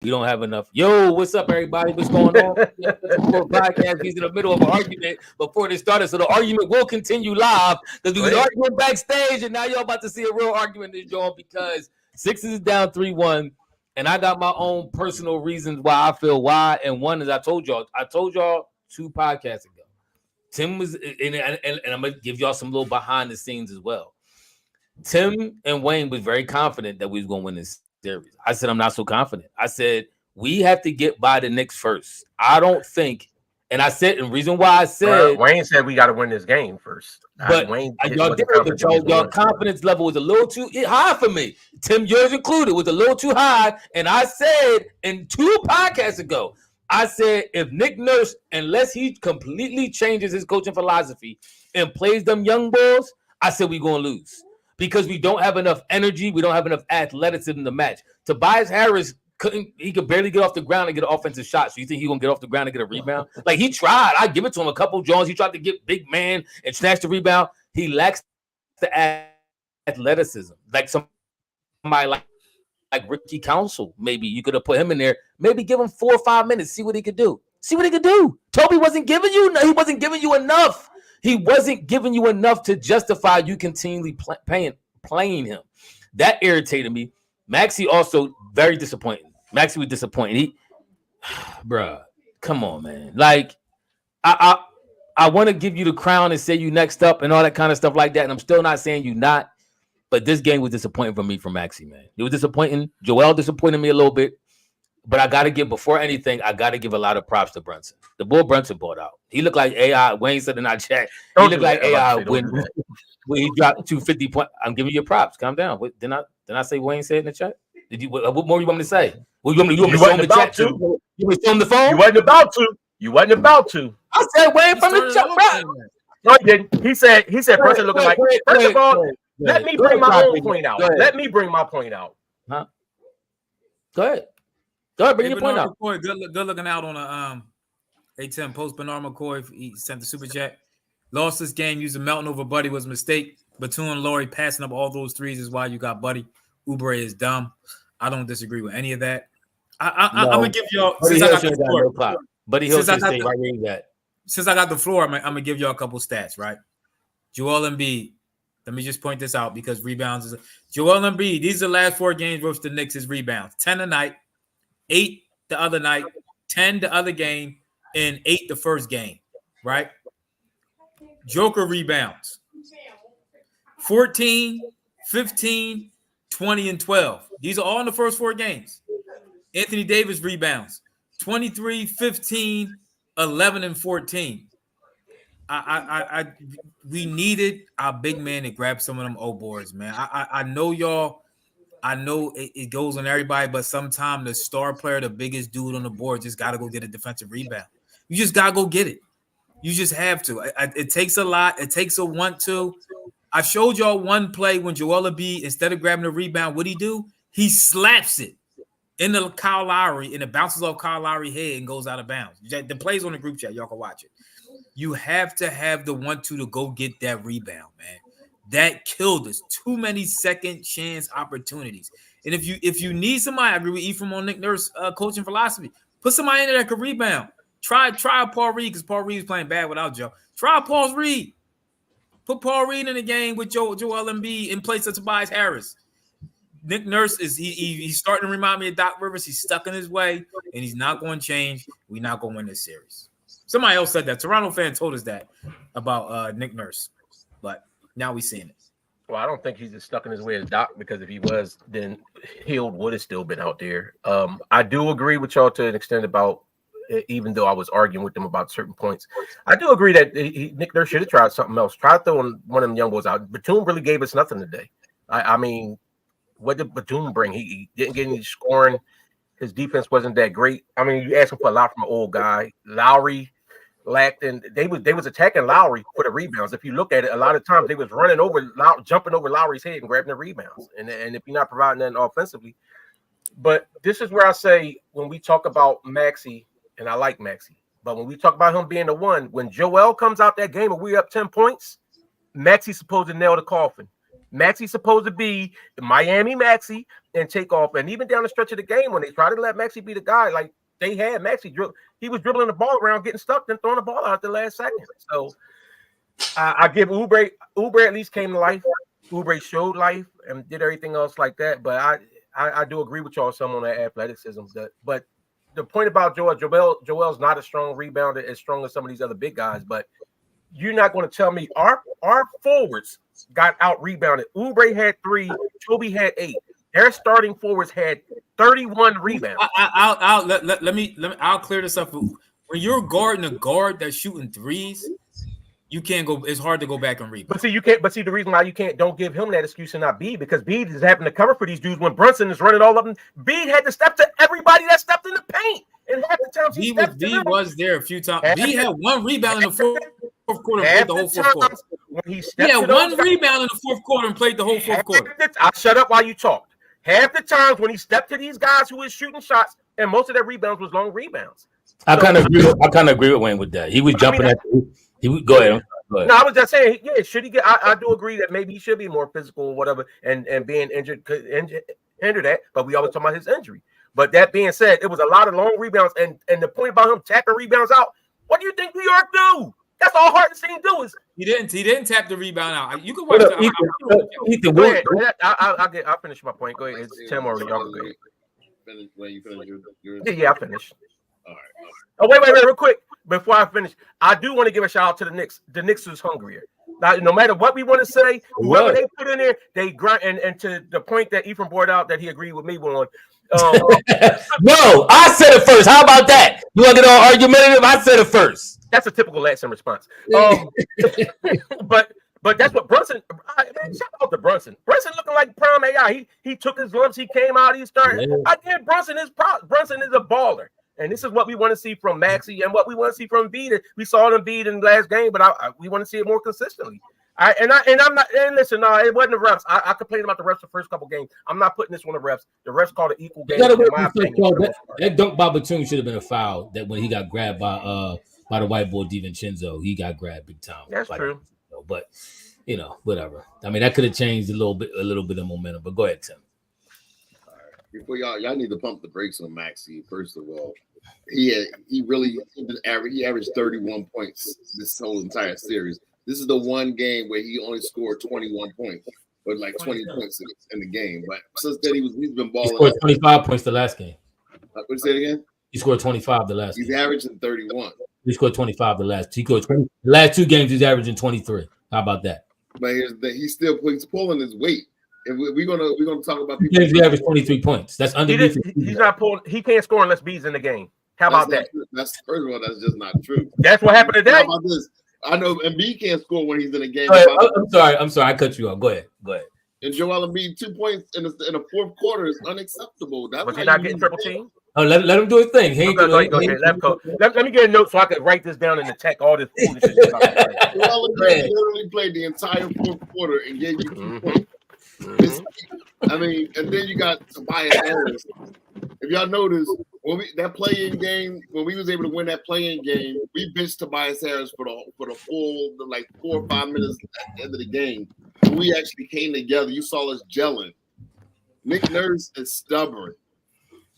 We don't have enough. Yo, what's up, everybody? What's going on? Podcast. He's in the middle of an argument before they started, so the argument will continue live because we was arguing backstage, and now y'all about to see a real argument in this joint because Sixers is down 3-1, and I got my own personal reasons why I feel why. And one is I told y'all 2 podcasts ago. Tim was, and I'm gonna give y'all some little behind the scenes as well. Tim and Wayne was very confident that we was gonna win this series. I said I'm not so confident. I said we have to get by the Knicks first. I don't think, and I said, and reason why I said Wayne said we got to win this game first. But Wayne, your confidence level was a little too high for me. Tim, yours included, was a little too high. And I said in 2 podcasts ago, I said if Nick Nurse, unless he completely changes his coaching philosophy and plays them young boys, I said we're gonna lose. Because we don't have enough energy, we don't have enough athleticism to match. Tobias Harris he could barely get off the ground and get an offensive shot. So you think he's gonna get off the ground and get a rebound? Like he tried. I give it to him a couple Jones. He tried to get big man and snatch the rebound. He lacks the athleticism. Like somebody like Ricky Council, maybe you could have put him in there. Maybe give him 4 or 5 minutes, see what he could do. Toby wasn't giving you. He wasn't giving you enough. He wasn't giving you enough to justify you continually playing him. That irritated me. Maxey also very disappointing. Maxey was disappointed. Bruh, come on, man. Like, I want to give you the crown and say you next up and all that kind of stuff like that, and I'm still not saying you not. But this game was disappointing for me from Maxey, man. It was disappointing. Joel disappointed me a little bit. But I got to give, before anything, I got to give a lot of props to Brunson. The boy Brunson bought out. He looked like AI. Wayne said in our chat, he looked like AI when he dropped 250 points. I'm giving you props. Calm down. Didn't I say Wayne said in the chat? Did you? What more you want me to say? Well, you want me to show him the chat too? You want me to show him the phone? You wasn't about to. I said Wayne from the chat. No, he didn't. He said Brunson looking like. First of all, let me bring my own point out. Let me bring my point out. Huh? Go ahead. Go ahead, bring your point out. McCoy, good looking out on a A10 post. Bernard McCoy, he sent the super chat. Lost this game using Melton over Buddy was a mistake. Batum and Laurie passing up all those threes is why you got Buddy. Oubre is dumb. I don't disagree with any of that. I'm gonna give y'all since I got the floor. Buddy Hill should stay right where he's at. Since I got the floor, I'm gonna give y'all a couple stats. Right, Joel Embiid. Let me just point this out because rebounds is Joel Embiid. These are the last 4 games versus the Knicks. His rebounds 10 a night. 8 the other night, 10 the other game, and 8 the first game, right? Joker rebounds. 14, 15, 20, and 12. These are all in the first 4 games. Anthony Davis rebounds. 23, 15, 11, and 14. We needed our big man to grab some of them old boards, man. I know y'all. I know it goes on everybody, but sometimes the star player, the biggest dude on the board, just got to go get a defensive rebound. You just got to go get it. You just have to. It takes a lot. It takes a want to. I showed y'all one play when Joel Embiid, instead of grabbing the rebound, what'd he do? He slaps it into Kyle Lowry, and it bounces off Kyle Lowry's head and goes out of bounds. The play's on the group chat. Y'all can watch it. You have to have the want to go get that rebound, man. That killed us. Too many second chance opportunities. And if you need somebody, I agree with Ephraim on Nick Nurse coaching philosophy. Put somebody in there that can rebound. Try Paul Reed because Paul Reed's playing bad without Joe. Try Paul Reed. Put Paul Reed in the game with Joel Embiid in place of Tobias Harris. Nick Nurse he's starting to remind me of Doc Rivers. He's stuck in his way, and he's not going to change. We're not going to win this series. Somebody else said that. Toronto fan told us that about Nick Nurse, but now we're seeing it. Well, I don't think he's as stuck in his way as Doc, because if he was, then Hield would have still been out there. I do agree with y'all to an extent about, even though I was arguing with them about certain points, I do agree that Nick Nurse should have tried something else. Try throwing one of them young boys out. Batum really gave us nothing today. I mean, what did Batum bring? He didn't get any scoring. His defense wasn't that great. I mean, you asking for a lot from an old guy. Lowry lacked, and they was attacking Lowry for the rebounds. If you look at it, a lot of times they was running over, jumping over Lowry's head and grabbing the rebounds. And if you're not providing that offensively, but this is where I say when we talk about Maxey, and I like Maxey, but when we talk about him being the one, when Joel comes out that game and we're up 10 points, Maxey's supposed to nail the coffin. Maxey's supposed to be Miami Maxey and take off. And even down the stretch of the game, when they tried to let Maxey be the guy, like they had Maxey he was dribbling the ball around, getting stuck, then throwing the ball out at the last second. So I give Oubre at least came to life. Oubre showed life and did everything else like that. But I do agree with y'all some on that athleticism. But the point about Joel's not a strong rebounder as strong as some of these other big guys. But you're not going to tell me our forwards got out rebounded. Oubre had 3, Toby had 8. Their starting forwards had 31 rebounds. I'll clear this up. When you're guarding a guard that's shooting threes, you can't go. It's hard to go back and rebound. But see, you can't. But see, the reason why you can't, don't give him that excuse and not Bede, because Bede is having to cover for these dudes when Brunson is running all of them. Bede had to step to everybody that stepped in the paint, and half the times Bede was there a few times. Bede had 1 rebound in the fourth quarter and played the whole fourth quarter. He had 1 rebound in the fourth quarter and played the whole fourth quarter. I'll shut up while you talk. Half the times when he stepped to these guys who was shooting shots, and most of their rebounds was long rebounds. I kind of agree with Wayne with that. He was jumping at. He would go ahead. No, I was just saying, yeah, should he get? I do agree that maybe he should be more physical or whatever, and being injured could hinder that. But we always talk about his injury. But that being said, it was a lot of long rebounds, and the point about him tapping rebounds out. What do you think New York do? That's all Hart and Steen do is he didn't tap the rebound out. You can watch Ethan, go ahead. I'll finish my point. Go ahead. It's Tim or y'all. Go ahead. You finish your Yeah, I finished. All right. Oh, wait, real quick. Before I finish, I do want to give a shout out to the Knicks. The Knicks is hungrier. Now, no matter what we want to say, whoever they put in there, they grind. And to the point that Ephraim brought out that he agreed with me on. No, I said it first. How about that? You want to get all argumentative? I said it first. That's a typical Latin response. But that's what Brunson. Man, shout out to Brunson. Brunson looking like prime AI. He took his lumps. He came out. He started. Yeah. Again, Brunson is a baller. And this is what we want to see from Maxey and what we want to see from Embiid. We saw them beat in the last game, but we want to see it more consistently. Listen, no, it wasn't the refs. I complained about the refs the first couple games. I'm not putting this on the refs. The refs called it equal game. That dunk by Batum should have been a foul. That when he got grabbed by the white boy DiVincenzo, he got grabbed big time. That's true. But whatever. I mean, that could have changed a little bit of momentum. But go ahead, Tim. All right. Before y'all need to pump the brakes on Maxey. First of all, he averaged 31 points this whole entire series. This is the one game where he only scored 21 points, but like 20 points in the game. But since then, he's been balling. He scored 25 points the last game. What's that again? He scored 25 the last. He's averaging 31. He scored 25 the last. He scored 20. The last 2 games, he's averaging 23. How about that? But he's pulling his weight. And we're gonna talk about people. He averaged 23 points. That's underneath. He's not pulling. He can't score unless B's in the game. How about that? That's first of all, that's just not true. That's what happened today. How about this? I know Embiid can't score when he's in a game. I'm sorry. I cut you off. Go ahead. And Joel Embiid 2 points in the fourth quarter is unacceptable. Was he not getting triple team? Oh, let him do his thing. Let me get a note so I can write this down in the tech. All this foolishness. Joel Embiid literally played the entire fourth quarter and gave you 2 points. And then you got Tobias Harris. If y'all notice, when that play-in game, when we was able to win that play-in game, we benched Tobias Harris for the full 4 or 5 minutes at the end of the game. When we actually came together, you saw us gelling. Nick Nurse is stubborn.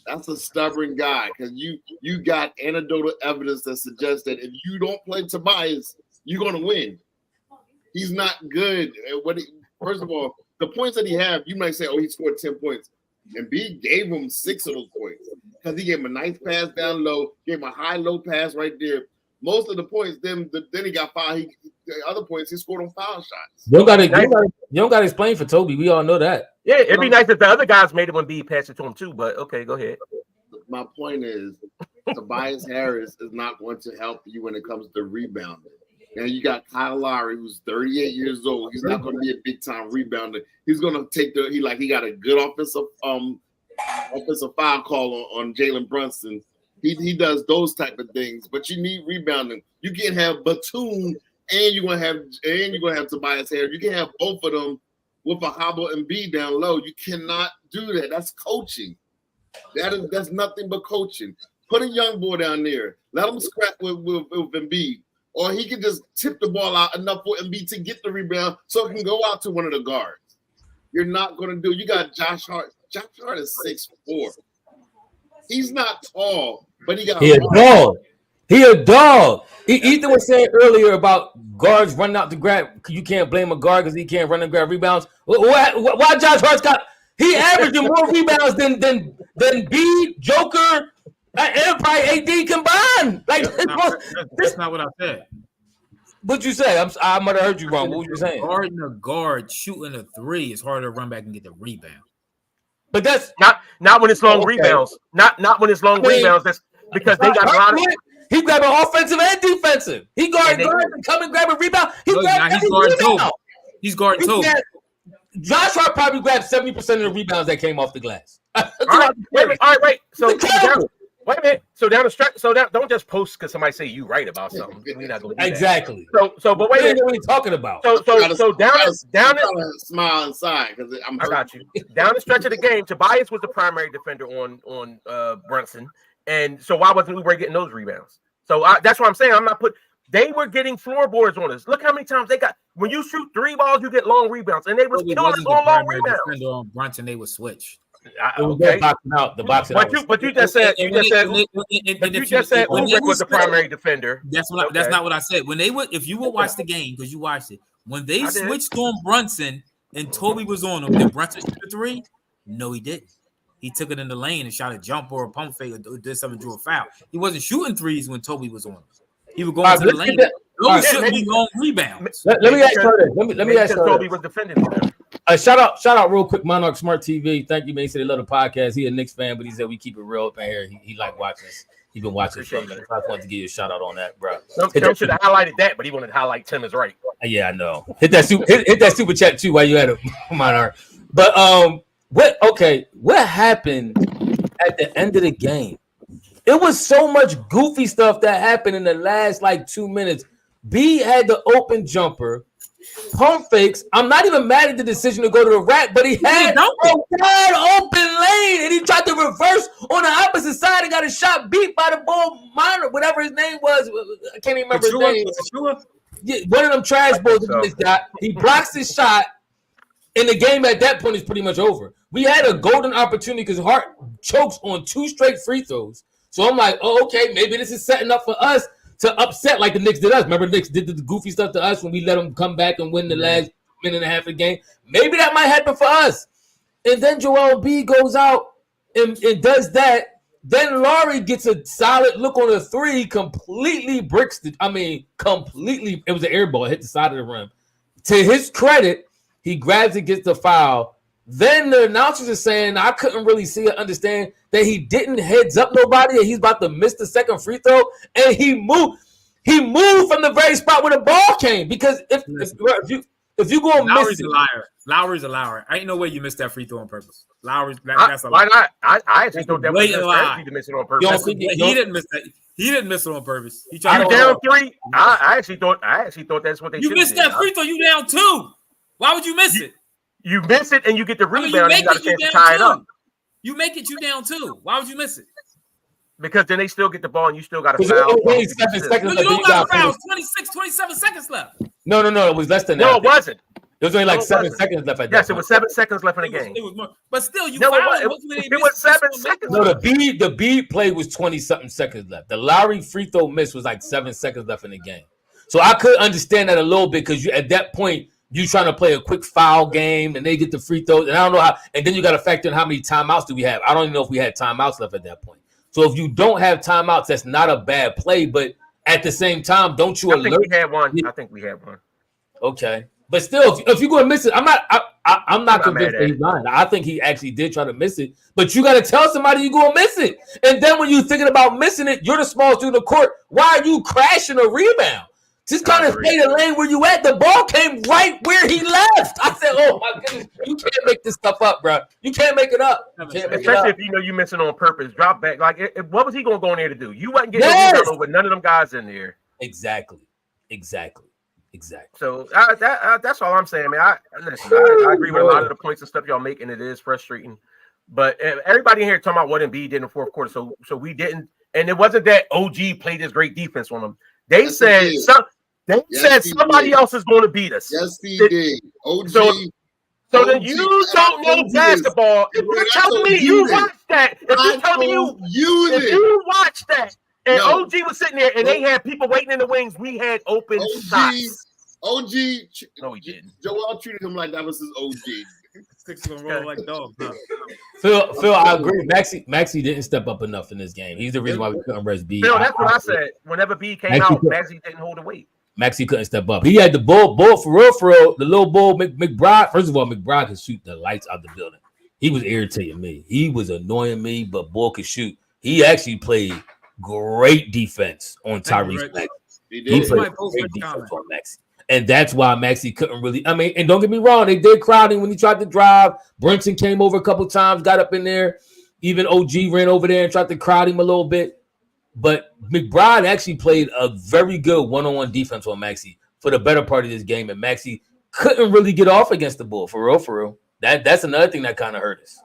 That's a stubborn guy because you got anecdotal evidence that suggests that if you don't play Tobias, you're gonna win. He's not good. First of all, the points that he had, you might say, "Oh, he scored 10 points." And B gave him 6 of those points because he gave him a nice pass down low, gave him a high-low pass right there. Most of the points, then he got fouled. The other points, he scored on foul shots. You don't got to explain for Toby. We all know that. Yeah, it'd be nice if the other guys made it when B passed it to him too. But okay, go ahead. My point is, Tobias Harris is not going to help you when it comes to rebounding. And you got Kyle Lowry, who's 38 years old. He's not going to be a big-time rebounder. He's going to take he got a good offensive foul call on Jalen Brunson. He does those type of things, but you need rebounding. You can't have Batum and you're gonna have Tobias Harris. You can't have both of them with a hobble and be down low. You cannot do that. That's coaching. That's nothing but coaching. Put a young boy down there. Let him scrap with Embiid. Or he can just tip the ball out enough for Embiid to get the rebound so it can go out to one of the guards. you're not going to do. You got Josh Hart. Josh Hart is 6'4". He's not tall, but he got. He a dog. He a dog. Ethan was saying earlier about guards running out to grab. You can't blame a guard because he can't run and grab rebounds. Why Josh Hart's got? He averaging more rebounds than B, Joker, and probably AD combined. Like that's not what I said. What'd you say? I might have heard you wrong. What were you saying? Guarding a guard shooting a three is harder to run back and get the rebound. But that's not when it's long rebounds. Not when it's long rebounds. That's because they got a lot of. He grabbing offensive and defensive. He guarding guards and come and grab a rebound. He's guarding rebound. He's guarding two. Josh Hart probably grabbed 70% of the rebounds that came off the glass. All right, wait. So wait a minute. So down the stretch. So don't just post because somebody say you right about something. We're not going to do exactly. That. So, but wait a minute. What are you talking about? So down it. Smile inside because I got you. Down the stretch of the game, Tobias was the primary defender on Brunson, and so why wasn't Oubre getting those rebounds? So that's what I'm saying. I'm not put. They were getting floorboards on us. Look how many times they got. When you shoot three balls, you get long rebounds, and they were killing us on long rebounds. On Brunson, they would switch. Okay. The boxing out. But you just said Oubre was the primary defender. That's not what I said. When they would, if you would watch the game because you watched it, when they switched on Brunson and Toby was on him, did Brunson shoot a three? No, he didn't. He took it in the lane and shot a jump or a pump fake or did something, drew a foul. He wasn't shooting threes when Toby was on him. He would go into the lane. Those should be long rebounds. Let me ask you this. Let me ask you Toby was defending him. Shout out real quick, Monarch Smart TV. Thank you, man. He said he love the podcast. He a Knicks fan, but he said we keep it real up in here. He like watching us. He's been watching for a minute. I wanted to give you a shout out on that, bro. Tim should have highlighted that, but he wanted to highlight Tim is right. Yeah, I know. Hit that super chat too while you at it, Monarch. But what happened at the end of the game? It was so much goofy stuff that happened in the last 2 minutes. B had the open jumper, pump fakes. I'm not even mad at the decision to go to the rack, but he had a wide open lane and he tried to reverse on the opposite side and got his shot beat by the ball miner, whatever his name was. I can't even remember his name. Yeah, one of them trash balls that he got. He blocks his shot, and the game at that point is pretty much over. We had a golden opportunity because Hart chokes on 2 straight free throws. So I'm like, oh, okay, maybe this is setting up for us to upset like the Knicks did us. Remember, the Knicks did the goofy stuff to us when we let them come back and win the last minute and a half of the game. Maybe that might happen for us. And then Joel B goes out and does that. Then Laurie gets a solid look on a three, completely bricks it. Completely. It was an air ball. It hit the side of the rim. To his credit, he grabs it, gets the foul. Then the announcers are saying, I couldn't really see or understand that he didn't heads up nobody and he's about to miss the second free throw. And he moved from the very spot where the ball came. Because if you go and miss it. Lowry's a liar. Ain't no way you missed that free throw on purpose. That's a lie. Why not? I actually thought that was to miss it on purpose. He didn't miss that. He didn't miss it on purpose. He tried down 3. I actually thought that's what they. You missed that free throw. You down 2. Why would you miss it? You miss it and you get the rebound. You got a chance to tie it up. You make it. You down 2. Why would you miss it? Because then they still get the ball and you still got to foul. You don't got to foul. 27 seconds left. No. It was less than that. No, it wasn't. It was only 7 seconds left. Yes, it was 7 seconds left in the game. It was more, but still, you fouled. It was 7 seconds. No, the B play was 20-something seconds left. The Lowry free throw miss was 7 seconds left in the game. So I could understand that a little bit because at that point, you trying to play a quick foul game and they get the free throws. And I don't know how. And then you got to factor in how many timeouts do we have. I don't even know if we had timeouts left at that point. So if you don't have timeouts, that's not a bad play. But at the same time, don't you alert? I think we had one. Okay. But still, if you're going to miss it, I'm not convinced that he's lying. I think he actually did try to miss it. But you got to tell somebody you're going to miss it. And then when you're thinking about missing it, you're the smallest dude in the court. Why are you crashing a rebound? Just kind of stay the lane where you at. The ball came right where he left. I said, oh, my goodness. You can't make this stuff up, bro. You can't make it up. Especially if you know you missing on purpose. Drop back. What was he going to go in there to do? You wasn't getting no with none of them guys in there. Exactly. So that's all I'm saying. I agree with a lot of the points and stuff y'all make, and it is frustrating. But everybody in here talking about what Embiid did in the fourth quarter. So we didn't, and it wasn't that OG played this great defense on them. They said somebody else is going to beat us. Yes, he did. OG. So then you don't know basketball. If you're telling me you watched that, if you're telling me you watched that, and OG was sitting there and they had people waiting in the wings, we had open shots. OG. No, he didn't. Joel treated him like that was his OG. Six gonna roll like dogs. Huh? Phil, I agree. Maxey didn't step up enough in this game. He's the reason why we couldn't rest B. Phil, that's what I said. Whenever B came out, Maxey didn't hold the weight. Maxey couldn't step up. He had the bull for real. The little bull, McBride. First of all, McBride could shoot the lights out the building. He was irritating me. He was annoying me, but bull could shoot. He actually played great defense on Tyrese Maxey. He played great defense on Maxey. And that's why Maxey couldn't really. I mean, and don't get me wrong, they did crowding when he tried to drive. Brunson came over a couple times, got up in there. Even OG ran over there and tried to crowd him a little bit. But McBride actually played a very good one-on-one defense on Maxey for the better part of this game, and Maxey couldn't really get off against the bull for real. That's another thing that kind of hurt us.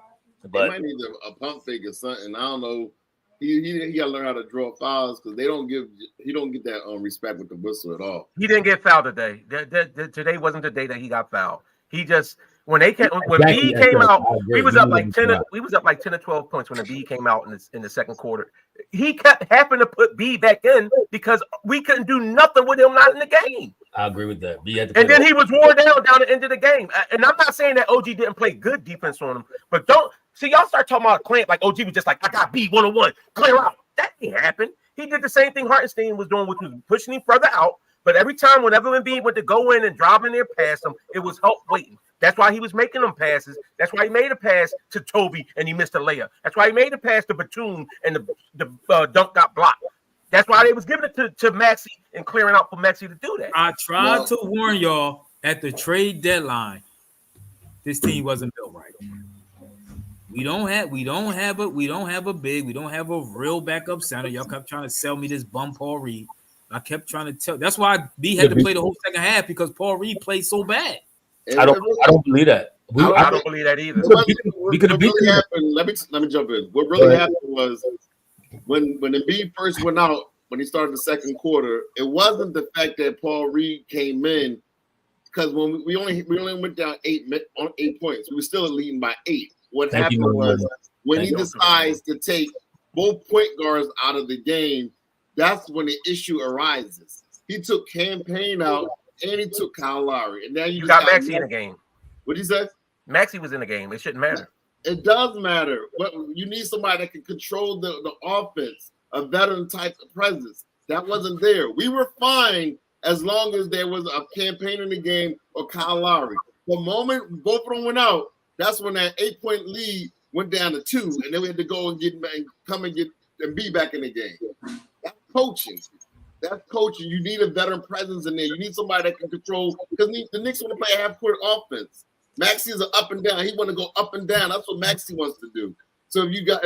But he might need a pump fake or something. I don't know. He got to learn how to draw fouls because he don't get that respect with the whistle at all. He didn't get fouled today. Today wasn't the day that he got fouled. He just when B came out, we was up like 10 or 12 points when the B came out in the second quarter. He kept having to put B back in because we couldn't do nothing with him not in the game. I agree with that. And then he was worn down the end of the game. And I'm not saying that OG didn't play good defense on him, but don't see y'all start talking about clear like OG was just like I got B 1-on-1, clear out. That didn't happen. He did the same thing Hartenstein was doing, which was pushing him further out. But every time, whenever Embiid went to go in and drop in there past him, it was help waiting. That's why he was making them passes. That's why he made a pass to Toby and he missed a layup. That's why he made a pass to Batum and the dunk got blocked. That's why they was giving it to Maxey and clearing out for Maxey to do that. I tried to warn y'all at the trade deadline. This team wasn't built right. We don't have a big. We don't have a real backup center. Y'all kept trying to sell me this bum Paul Reed. I kept trying to tell. That's why B had to play the whole second half because Paul Reed played so bad. I don't believe that. I don't believe that either. We could have beat them. Let me jump in. What really happened was when Embiid first went out, when he started the second quarter, it wasn't the fact that Paul Reed came in because when we only went down 8 points, we were still leading by 8. What happened was when he decides to take both point guards out of the game, that's when the issue arises. He took Campaign out and he took Kyle Lowry. And now you got Maxey in the game. What did you say? Maxey was in the game. It shouldn't matter. It does matter. But you need somebody that can control the offense, a veteran type of presence. That wasn't there. We were fine as long as there was a Campaign in the game or Kyle Lowry. The moment both of them went out, that's when that 8-point lead went down to 2, and then we had to go and come and be back in the game. That's coaching. You need a veteran presence in there. You need somebody that can control because the Knicks want to play half-court offense. Maxey is an up and down. He want to go up and down. That's what Maxey wants to do. So if you got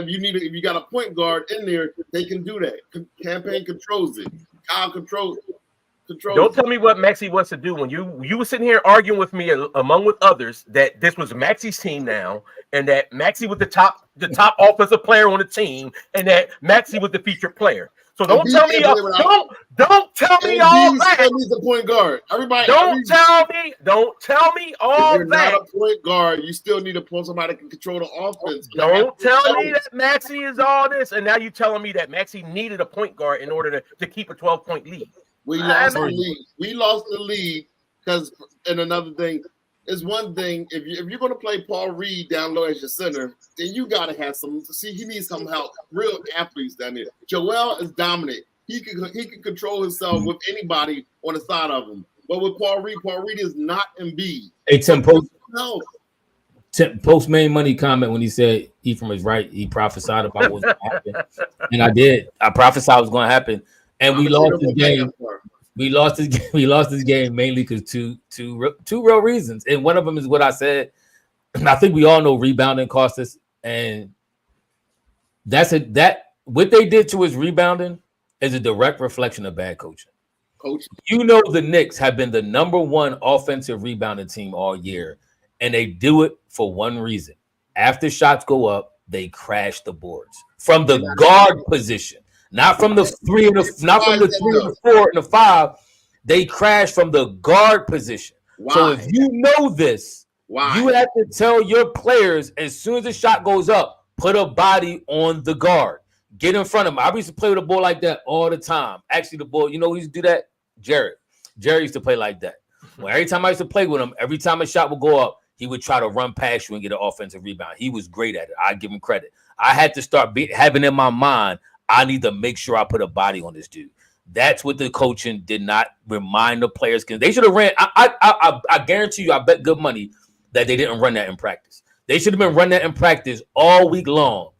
a point guard in there, they can do that. Campaign controls it. Kyle controls. Don't tell me what Maxey wants to do when you were sitting here arguing with me among with others that this was Maxey's team now and that Maxey was the top offensive player on the team and that Maxey was the featured player. So don't tell me all that. Still needs a point guard. Everybody don't tell me all if you're that. Not a point guard. You still need somebody that can control the offense. Don't tell me that Maxey is all this, and now you're telling me that Maxey needed a point guard in order to keep a 12-point lead. We lost the lead. We lost the lead because, and another thing is one thing. If you're going to play Paul Reed down low as your center, then you got to have some. See, he needs some help. Real athletes down there. Joel is dominant. He can control himself with anybody on the side of him. But with Paul Reed is not Embiid. Hey, Tim Post made money comment when he said Ephraim is right. He prophesied about what's going to happen, and I did. I prophesied what was going to happen. And we lost this game. We lost this game mainly because two real reasons. And one of them is what I said. I think we all know rebounding cost us. And what they did to his rebounding is a direct reflection of bad coaching. You know the Knicks have been the number one offensive rebounding team all year. And they do it for one reason. After shots go up, they crash the boards from the guard position. Not from the 3 and the 4 and the 5. They crash from the guard position. Why? So if you know this, Why? You have to tell your players as soon as the shot goes up, put a body on the guard. Get in front of him. I used to play with a ball like that all the time. Actually, the ball, you know who used to do that? Jared. Jerry used to play like that. Well, every time I used to play with him, every time a shot would go up, he would try to run past you and get an offensive rebound. He was great at it. I give him credit. I had to start having in my mind, I need to make sure I put a body on this dude. That's what the coaching did not remind the players. Because they should have ran. I guarantee you, I bet good money that they didn't run that in practice. They should have been running that in practice all week long.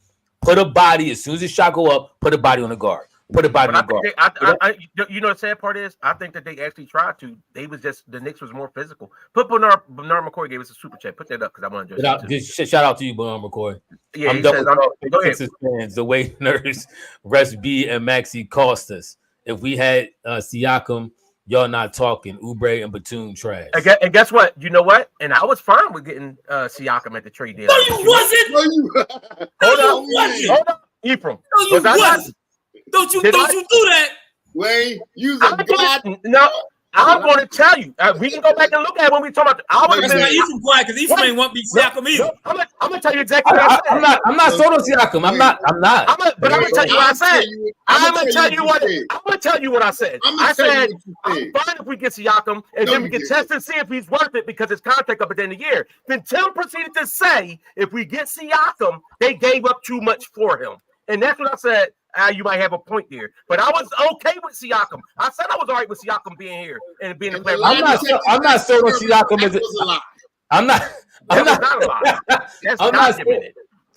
Put a body, as soon as the shot go up, put a body on the guard. Put a body on the guard. You know the sad part is, I think that they actually tried to. They was just, the Knicks was more physical. Bernard McCoy gave us a super chat. Put that up because I want to just shout out to you, Bernard McCoy. Yeah, I'm done with fans. The way Nurse, Rest B, and Maxey cost us. If we had Siakam, y'all not talking. Oubre and Batum trash. And guess what? You know what? And I was fine with getting Siakam at the trade deal. No, you wasn't. Hold on. Ephraim. No, you wasn't. Don't you do that? Wayne, you's a god. No, I'm going to tell you. We can go back and look at when we talk about. I would have been Ephraim quiet because Ephraim ain't want to be Siakam either. I'm going to tell you exactly what I said. I'm not sold on Siakam. I'm not. But I'm going to tell you what I said. I'm going to tell you what I said. I said I'm fine if we get Siakam, and then we can test and see if he's worth it because his contract up at the end of the year. Then Tim proceeded to say, if we get Siakam, they gave up too much for him, and that's what I said. You might have a point there, but I was okay with Siakam. I said I was all right with Siakam being here and being a player. I'm not sold on Siakam.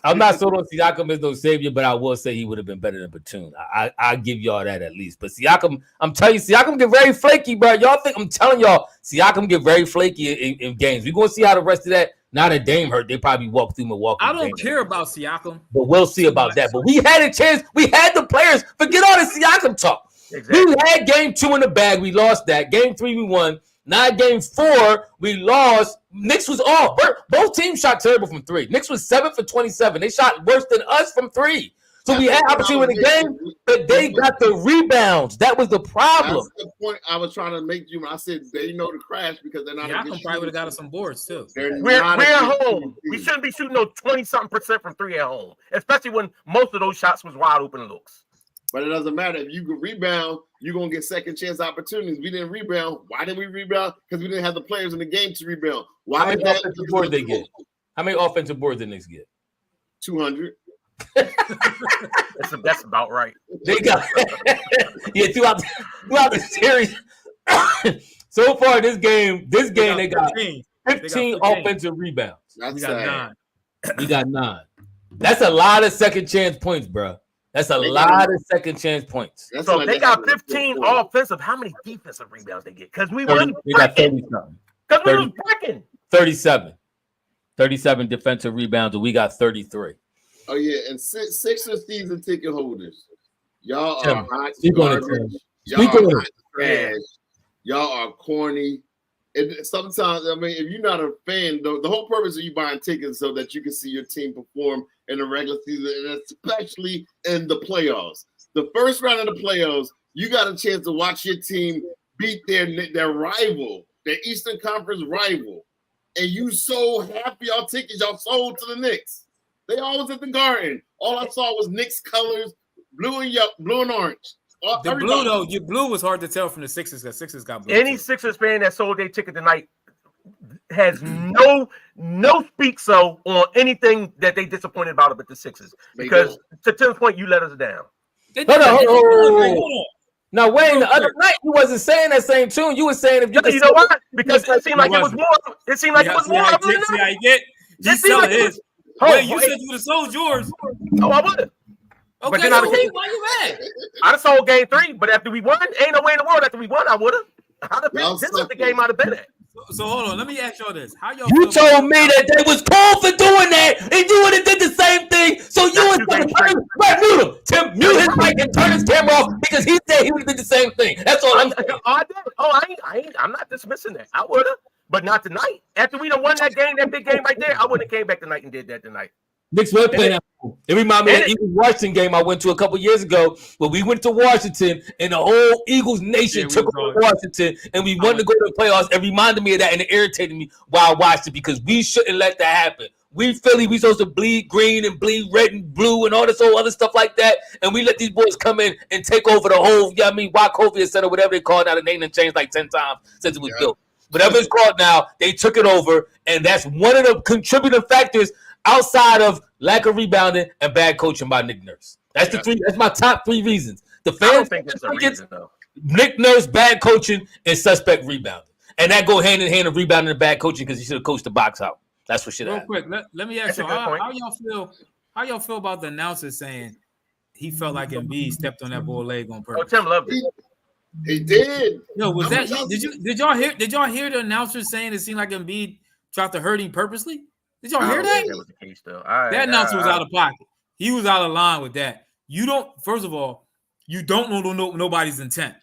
I'm not sold on Siakam as no savior, but I will say he would have been better than Batum. I give y'all that at least. But Siakam, I'm telling you, Siakam get very flaky, bro. Y'all think I'm telling y'all, Siakam get very flaky in games. We're gonna see how the rest of that. Now that Dame hurt, they probably walk through Milwaukee. I don't care about Siakam, but we'll see about that. But we had a chance. We had the players. Forget all the Siakam talk. Exactly. We had game 2 in the bag. We lost that. Game 3, we won. Now game 4, we lost. Knicks was off. Both teams shot terrible from 3. Knicks was 7 for 27. They shot worse than us from 3. So we had opportunity in the game, but they got the rebounds. That was the problem. That's the point I was trying to make you. I said they know to crash because they're not. Yeah, I probably would have got us some boards too. We're at home. We shouldn't be shooting no 20-something% from 3 at home, especially when most of those shots was wide open looks. But it doesn't matter. If you can rebound, you're going to get second chance opportunities. We didn't rebound. Why didn't we rebound? Because we didn't have the players in the game to rebound. How many offensive boards they get? How many offensive boards did the Knicks get? 200. That's about right. They got throughout the series. So far, this game they got 15 offensive rebounds. We got 9. We got 9. That's a lot of second chance points, bro. That's a lot of second chance points. So they got 15 offensive. How many defensive rebounds they get? Because we won. They got 30-something. Because we was breaking. 37. 37 defensive rebounds, and we got 33. Oh, yeah, and Sixers season ticket holders. Y'all are hot garbage. Y'all are hot trash. Y'all are corny. And sometimes, I mean, if you're not a fan, the whole purpose of you buying tickets so that you can see your team perform in the regular season, and especially in the playoffs. The first round of the playoffs, you got a chance to watch your team beat their rival, their Eastern Conference rival. And you sold half of y'all tickets, y'all sold to the Knicks. They always at the Garden. All I saw was Knicks colors, blue and orange. The blue, though, your blue was hard to tell from the Sixers because Sixers got blue. Any Sixers fan that sold their ticket tonight has no speak so on anything that they disappointed about the Sixers. Because to Tim's point, you let us down. Hold on. Now, Wayne, the other night you wasn't saying that same tune. You were saying if you know what? Because it seemed like it was more. It seemed like it was more. See how you get? G selling his. Wait, you said you would have sold yours. Oh, I would have. Okay, but then why you mad? I'd have sold game 3, but after we won, ain't no way in the world after we won, I would have. I'd have been. This is the game I'd have been at. So hold on, let me ask y'all this: How y'all? You told me that they was cool for doing that, and you would have did the same thing. So you would right, mute him. Tim, mute his mic and turn his camera off because he said he would have did the same thing. That's all I'm saying. I did. I ain't. I'm not dismissing that. I would have, but not tonight. After we done won that game, that big game right there, I wouldn't have came back tonight and did that tonight. Knicks were playing at home. It reminded me of the Eagles-Washington game I went to a couple years ago where we went to Washington and the whole Eagles nation took over Washington and we wanted to go to the playoffs. It reminded me of that and it irritated me while I watched it because we shouldn't let that happen. We Philly, we supposed to bleed green and bleed red and blue and all this whole other stuff like that. And we let these boys come in and take over the whole, Wachovia Center, whatever they call it now. The name and changed like 10 times since it was built. Whatever it's called now, they took it over. And that's one of the contributing factors outside of lack of rebounding and bad coaching by Nick Nurse. That's the three. That's my top 3 reasons. The fans I don't think that's a reason, though. Nick Nurse, bad coaching, and suspect rebounding. And that go hand in hand of rebounding and bad coaching because he should have coached the box out. That's what should happen. Real quick, let me ask you how y'all feel about the announcer saying he felt like Embiid stepped on that boy leg on purpose? Oh, Tim loved it. He did. Yo, was that did y'all hear the announcer saying it seemed like Embiid tried to hurt him purposely? Did y'all hear that? That was the case, though. That announcer was out of pocket. He was out of line with that. You don't. First of all, you don't know nobody's intent.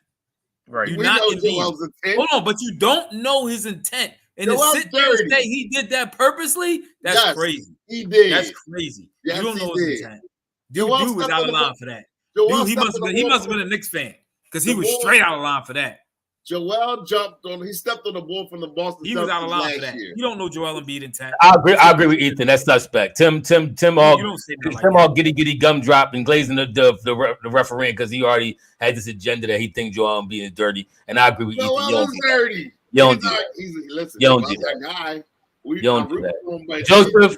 Right. You're not Embiid. Hold on, but you don't know his intent. And to sit there and say he did that purposely, that's crazy. He did. That's crazy. Yes, you don't know his intent. Dude was out of line for that. He must have been a Knicks fan because he was straight out of line for that. Joel he stepped on the ball from the Boston. He was out of line for that. You don't know Joel Embiid intent. I agree with Ethan. That's suspect. Tim all giddy gumdrop and glazing the referee because he already had this agenda that he thinks Joel Embiid is dirty. And I agree with Ethan. Joel is dirty. You don't do that. Joseph,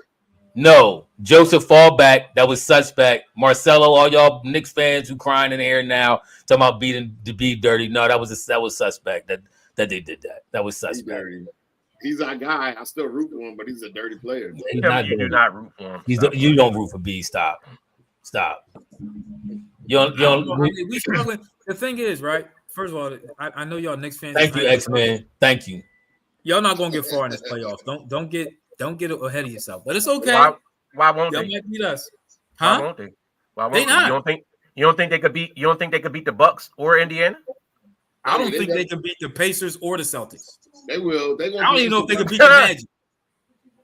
no. Joseph, fall back. That was suspect. Marcelo, all y'all Knicks fans who crying in the air now, talking about be dirty. No, that was suspect. That they did that. That was suspect. He's our guy. I still root for him, but he's a dirty player. You do not root for him. You don't root for B. Stop. You don't. We struggling. The thing is, right? First of all, I know y'all Knicks fans. Thank you, X-Man. Thank you. Y'all not gonna get far in this playoffs. Don't get ahead of yourself. But it's okay. Why won't y'all they? might beat us. Huh? Why won't they? Why won't they not? You don't think they could beat the Bucks or Indiana? I don't think they can beat the Pacers or the Celtics. They will. I don't even know if they can beat the Magic.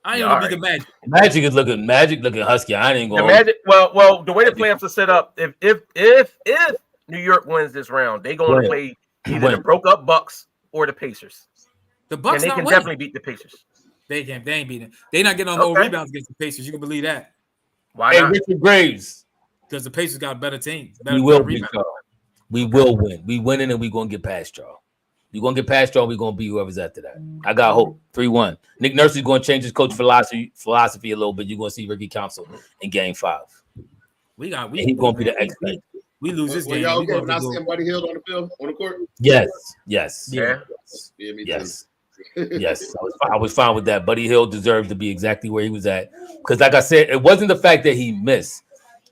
I ain't gonna beat the Magic. Magic looking husky. I ain't going. The Magic. Well, the way the playoffs are set up, if New York wins this round, they going to play either the broke up Bucks or the Pacers. The Bucks and they can definitely beat the Pacers. They ain't beating. They not getting on no rebounds against the Pacers. You can believe that. Why not? Richard Graves. Because the Pacers got a better team. We will win. We will win. We winning and we gonna get past y'all. We gonna get past y'all. We gonna beat whoever's after that. I got hope. 3-1. Nick Nurse is gonna change his coach philosophy a little bit. You're gonna see Ricky Council in Game 5. He's gonna be the expert. We lose this game. Y'all okay when I see him Buddy Hield on the field on the court? Yes. Yeah, me yes. Yes, I was fine with that. Buddy Hield deserved to be exactly where he was at. Because like I said, it wasn't the fact that he missed.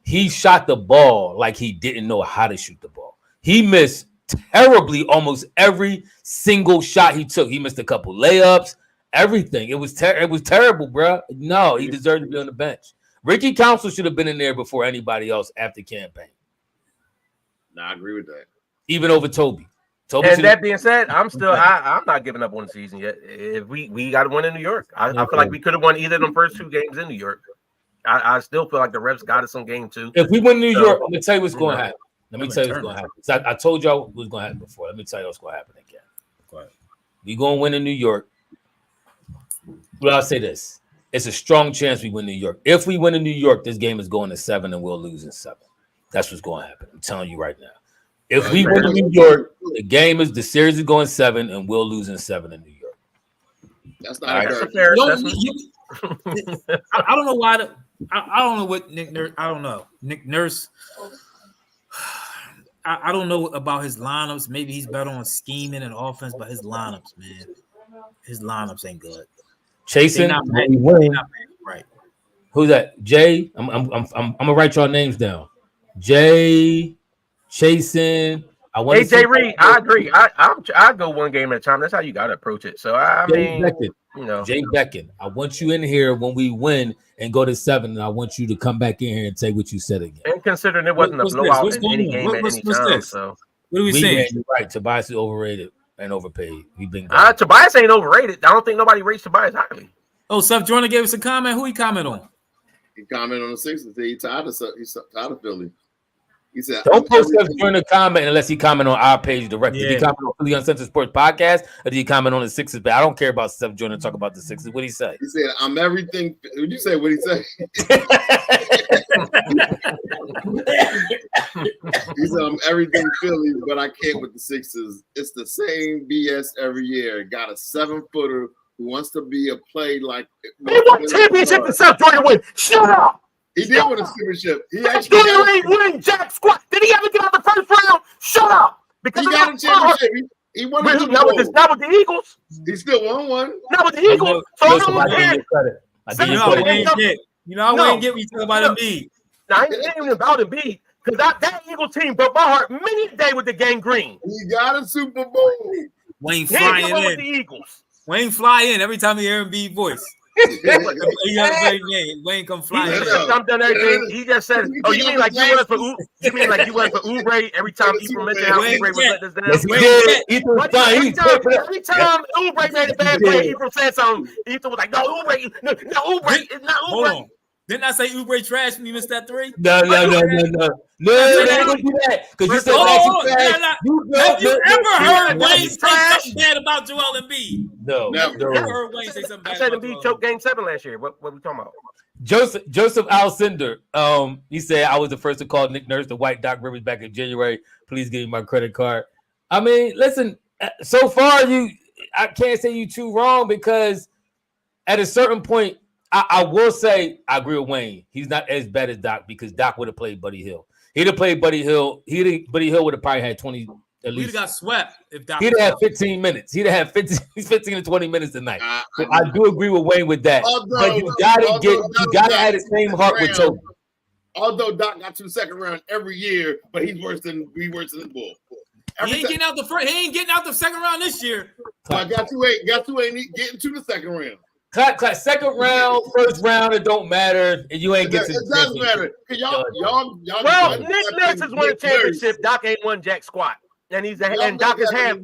He shot the ball like he didn't know how to shoot the ball. He missed terribly almost every single shot he took. He missed a couple layups, everything. It was terrible, bro. No, he deserved to be on the bench. Ricky Council should have been in there before anybody else after campaign. I agree with that. Even over Toby. And that being said, I'm not giving up on the season yet. If we got to win in New York, I feel like we could have won either of them first 2 games in New York. I still feel like the refs got us on game 2. If we win New York, I'm gonna tell you what's going to happen. Let me tell you what's going to happen. So I told y'all what was going to happen before. Let me tell you what's going to happen again. Go ahead. We going to win in New York. But I'll say this: it's a strong chance we win New York. If we win in New York, this game is going to 7 and we'll lose in 7. That's what's going to happen. I'm telling you right now. If we win in New York, the series is going 7 and we'll lose in 7 in New York. That's not fair. I don't know why. I don't know what Nick Nurse. I don't know Nick Nurse. I don't know about his lineups. Maybe he's better on scheming and offense, but his lineups, man, his lineups ain't good. Chasing, right? Who's that? Jay. I'm gonna write y'all names down. Jay, Chasing. AJ Reed. I agree. I go one game at a time. That's how you gotta approach it. So I mean, Jay Beckon. I want you in here when we win and go to 7, and I want you to come back in here and say what you said again. And considering it wasn't a blowout in any game at any time, so what are we saying? You're right. Tobias is overrated and overpaid. We've been Tobias ain't overrated. I don't think nobody rates Tobias highly. Oh, Seth Jordan gave us a comment. Who he comment on? He commented on the Sixers. He's tired of Philly. He said, "Don't post stuff during the comment unless he comment on our page directly. Yeah. Did he comment on Philly Uncensored Sports Podcast or did he comment on the Sixers? But I don't care about stuff during to talk about the Sixers. What did he say? He said, I'm everything. Would you say what he said? He said, I'm everything Philly, but I can't with the Sixers. It's the same BS every year. Got a 7-footer who wants to be a play like. They won championship to South Jordan win. Shut up. He did win a championship. He actually Jordan ain't winning jack squat. Did he ever get out the first round? Shut up. Because he got a championship. He won a not with the Eagles. He still won one. Not with the Eagles. So no one cares. You know, I wouldn't get what you talking about Embiid. Now, I ain't even about Embiid because that Eagle team broke my heart many a day with the gangrene. He got a Super Bowl. Wayne flying in. With the Eagles. Wayne fly in every time he hear Embiid voice. He got a great game. Wayne come flying in. I've done everything. He just said, "Oh, you mean like you went for Oubre every time Ephraim mentioned how Oubre was letting us down?" Every time Oubre made a bad play, Ephraim said something. Ephraim was like, "No, Oubre is not Oubre." Hold on. Didn't I say Oubre trash when you missed that 3? No, they ain't gonna do that. Because you said have you ever heard Wayne say something bad about Joel Embiid? No, never heard Wayne say something bad. I said Embiid choked Game 7 last year. What we talking about? Joseph Alcindor, he said, I was the first to call Nick Nurse the white Doc Rivers back in January. Please give me my credit card. I mean, listen, so far I can't say you too wrong because at a certain point, I will say I agree with Wayne. He's not as bad as Doc because Doc would have played Buddy Hill. He'd have played Buddy Hill. Buddy Hill would have probably had 20 at least. He'd have got swept if Doc. He'd have had 15 minutes. He'd have had 15 to 20 minutes tonight. So I do agree with Wayne with that. But you gotta have the same heart with Toby. Although Doc got to the second round every year, but he's worse than the Bull. He ain't getting out the first. He ain't getting out the second round this year. Got to ain't getting to the second round. Second round, first round, it don't matter. And you ain't getting. It doesn't matter. Y'all. Well, Nick Nurse has won a championship. Doc ain't won jack squat, and Doc is half.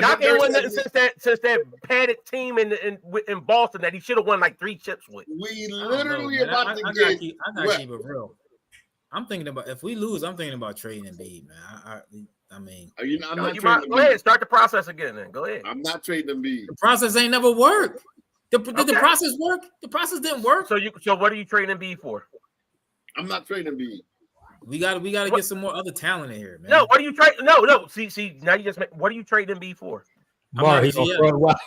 Doc ain't won nothing since that padded team in Boston that he should have won like 3 chips with. We literally about to get. I gotta keep it real. I'm thinking about if we lose, I'm thinking about trading Embiid, man. I mean, go ahead, start the process again. Then go ahead. I'm not trading Embiid. The process ain't never worked. Did the process work? The process didn't work. So what are you trading Embiid for? I'm not trading Embiid. We gotta get some more other talent in here, man. No, what are you trading? No. See. Now you just what are you trading Embiid for? He's on fraud watch.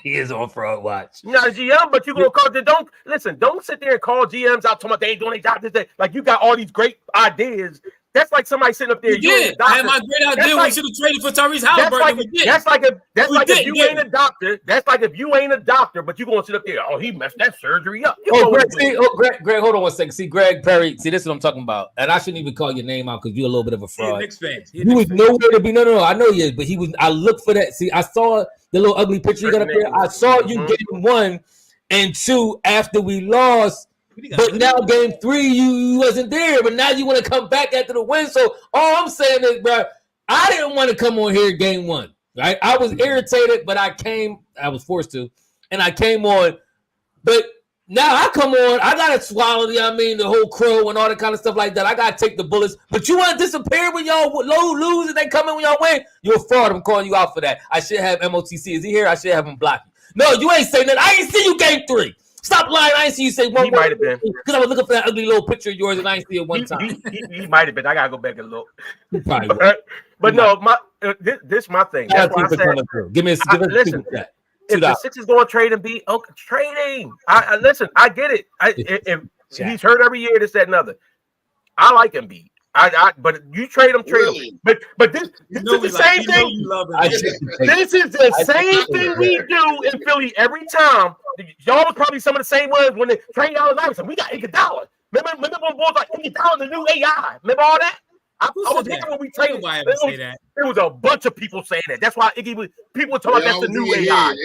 He is on fraud watch. You're not a GM, but you gonna call. Don't sit there and call GMs out talking about they ain't doing their job. Like you got all these great ideas. That's like somebody sitting up there. I had my great idea. We should have traded for Tyrese Halliburton. That's like if you ain't a doctor. That's like if you ain't a doctor, but you gonna sit up there. Oh, he messed that surgery up. Greg, hold on one second. See, Greg Perry. See, this is what I'm talking about. And I shouldn't even call your name out because you're a little bit of a fraud. Knicks fan. You was nowhere to be. No. I know you, but he was. I looked for that. See, I saw the little ugly picture you got up there. I saw you getting 1 and 2 after we lost. But now game 3, you wasn't there. But now you want to come back after the win. So all I'm saying is, bro, I didn't want to come on here game 1. Right? I was irritated, but I was forced to, and I came on. But now I come on, I gotta swallow the whole crow and all that kind of stuff like that. I gotta take the bullets. But you want to disappear when y'all lose and they come in when y'all win? You're a fraud. I'm calling you out for that. I should have MOTC. Is he here? I should have him block you. No, you ain't saying that. I ain't see you game 3. Stop lying. I ain't see you say one word. He might have been. Because I was looking for that ugly little picture of yours and I ain't see it one time. He might have been. I got to go back and look. But no, this is my thing. That's why I said, give me a listen. If the Sixers going to trade Embiid, okay, trading. Listen, I get it. If he's hurt every year, this, that, and other. I like Embiid. But you trade him. But this is the same thing. This is the same thing we do in Philly every time. Y'all was probably some of the same ones when they trade Allen Iverson. We got $8. Remember when boys like $8 the new AI? Remember all that? I was here when we traded. There was a bunch of people saying that. That's why people were talking about that's the new AI.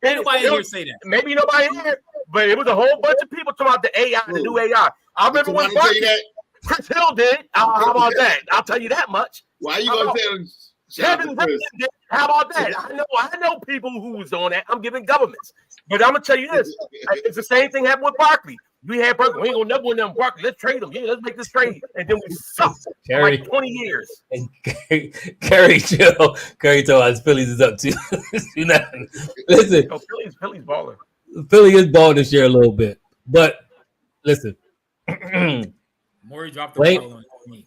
Nobody here say that. Maybe nobody here, but it was a whole bunch of people talking about the AI, the new AI. I remember when Chris Hill did. How about that? I'll tell you that much. Why are you gonna tell? Kevin Brunson did. How about that? I know people who was on that. I'm giving governments. But I'm gonna tell you this. It's the same thing happened with Barkley. We had Barkley. We ain't gonna never win them Barkley. Let's trade them. Yeah, let's make this trade. And then we sucked for like 20 years. And Curry told us Phillies is up to listen. Philly's balling. Philly is balling this year a little bit. But listen. Maury dropped the ball on me.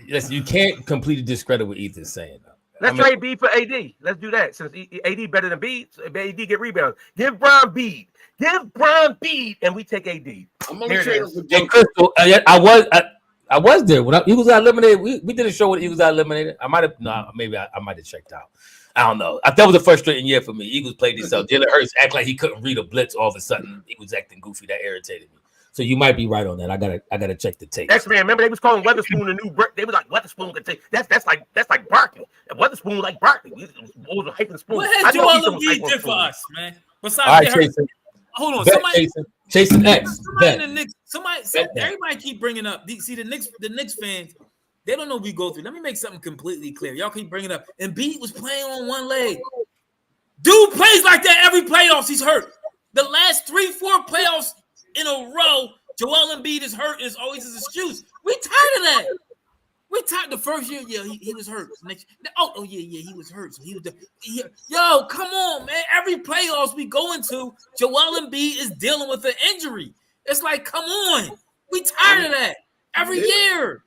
Listen, you can't completely discredit what Ethan's saying. Let's trade B for AD. Let's do that. Since AD better than B, AD get rebounds. Give Brian Bede, and we take AD. I'm only trading for and Crystal, I was there when Eagles got eliminated. We did a show when Eagles got eliminated. I might have checked out. I don't know. That was a frustrating year for me. Eagles played themselves. Jalen Hurts act like he couldn't read a blitz. All of a sudden, he was acting goofy. That irritated me. So you might be right on that. I gotta check the tape. X-Man, remember they was calling Weatherspoon a new They was like Weatherspoon could take that's like Barkley. Weatherspoon like Barkley. What was hyping spoon? What has Joel Embiid did for us, man? Besides, all right, Jason. Hold on, Jason X. Everybody keep bringing up. See the Knicks fans. They don't know what we go through. Let me make something completely clear. Y'all keep bringing up. Embiid was playing on one leg. Dude plays like that every playoffs. He's hurt. The last 3-4 playoffs in a row, Joel Embiid is hurt. It's always his excuse. We tired of that. We tired. The first year, he was hurt. Next, he was hurt. So yo, come on, man. Every playoffs we go into, Joel Embiid is dealing with an injury. It's like, come on. We tired of that. Every year.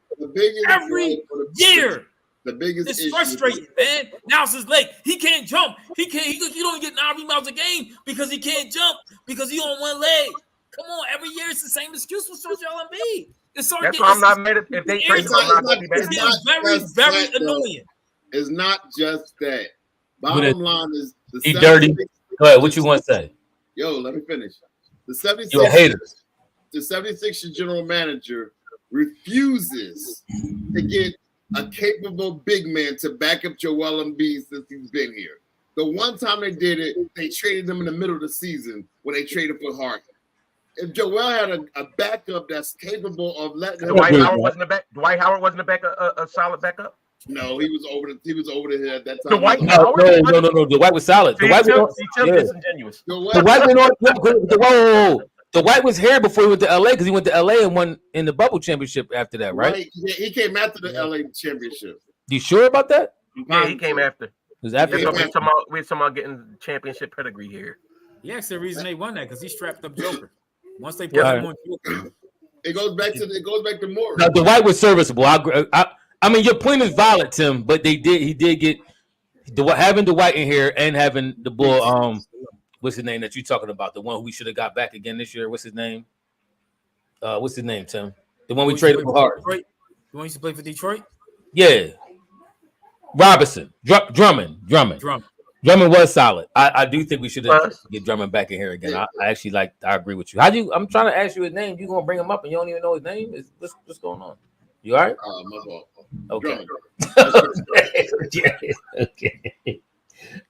Every year. The biggest it's frustrating, man. Now it's his leg. He can't jump. He don't get 9 rebounds a game because he can't jump because he on one leg. Come on, every year it's the same excuse for Joel Embiid. That's why I'm not mad if they trade him. It's very annoying. It's not just that. Bottom line is he dirty. Go ahead. What you want to say? Yo, let me finish. The 76ers. You're a hater. The 76ers general manager refuses to get a capable big man to back up Joel Embiid since he's been here. The one time they did it, they traded him in the middle of the season when they traded for Hart. If Joel had a backup that's capable of letting Dwight Howard wasn't a solid backup. No, he was over the head at that time. Dwight Howard? No. Dwight was solid. Dwight disingenuous. Dwight was here before he went to LA because he went to LA and won in the bubble championship after that, right? Yeah, he came after the LA championship. You sure about that? Yeah, he came after. Was after? We're talking about getting championship pedigree here. Yeah, that's the reason they won that because he strapped up Joker. Once they put him on Joker, it goes back to more. Now, Dwight was serviceable. I mean, your point is valid, Tim, but he did get having Dwight in here and having the bull. What's his name that you talking about? The one who we should have got back again this year. What's his name? Tim? The one we traded for Hart. The one used to play for Detroit? Yeah. Robinson. Drummond was solid. I do think we should get Drummond back in here again. I actually I agree with you. I'm trying to ask you his name. You gonna bring him up and you don't even know his name? What's going on? You all right? My fault. Okay. Okay.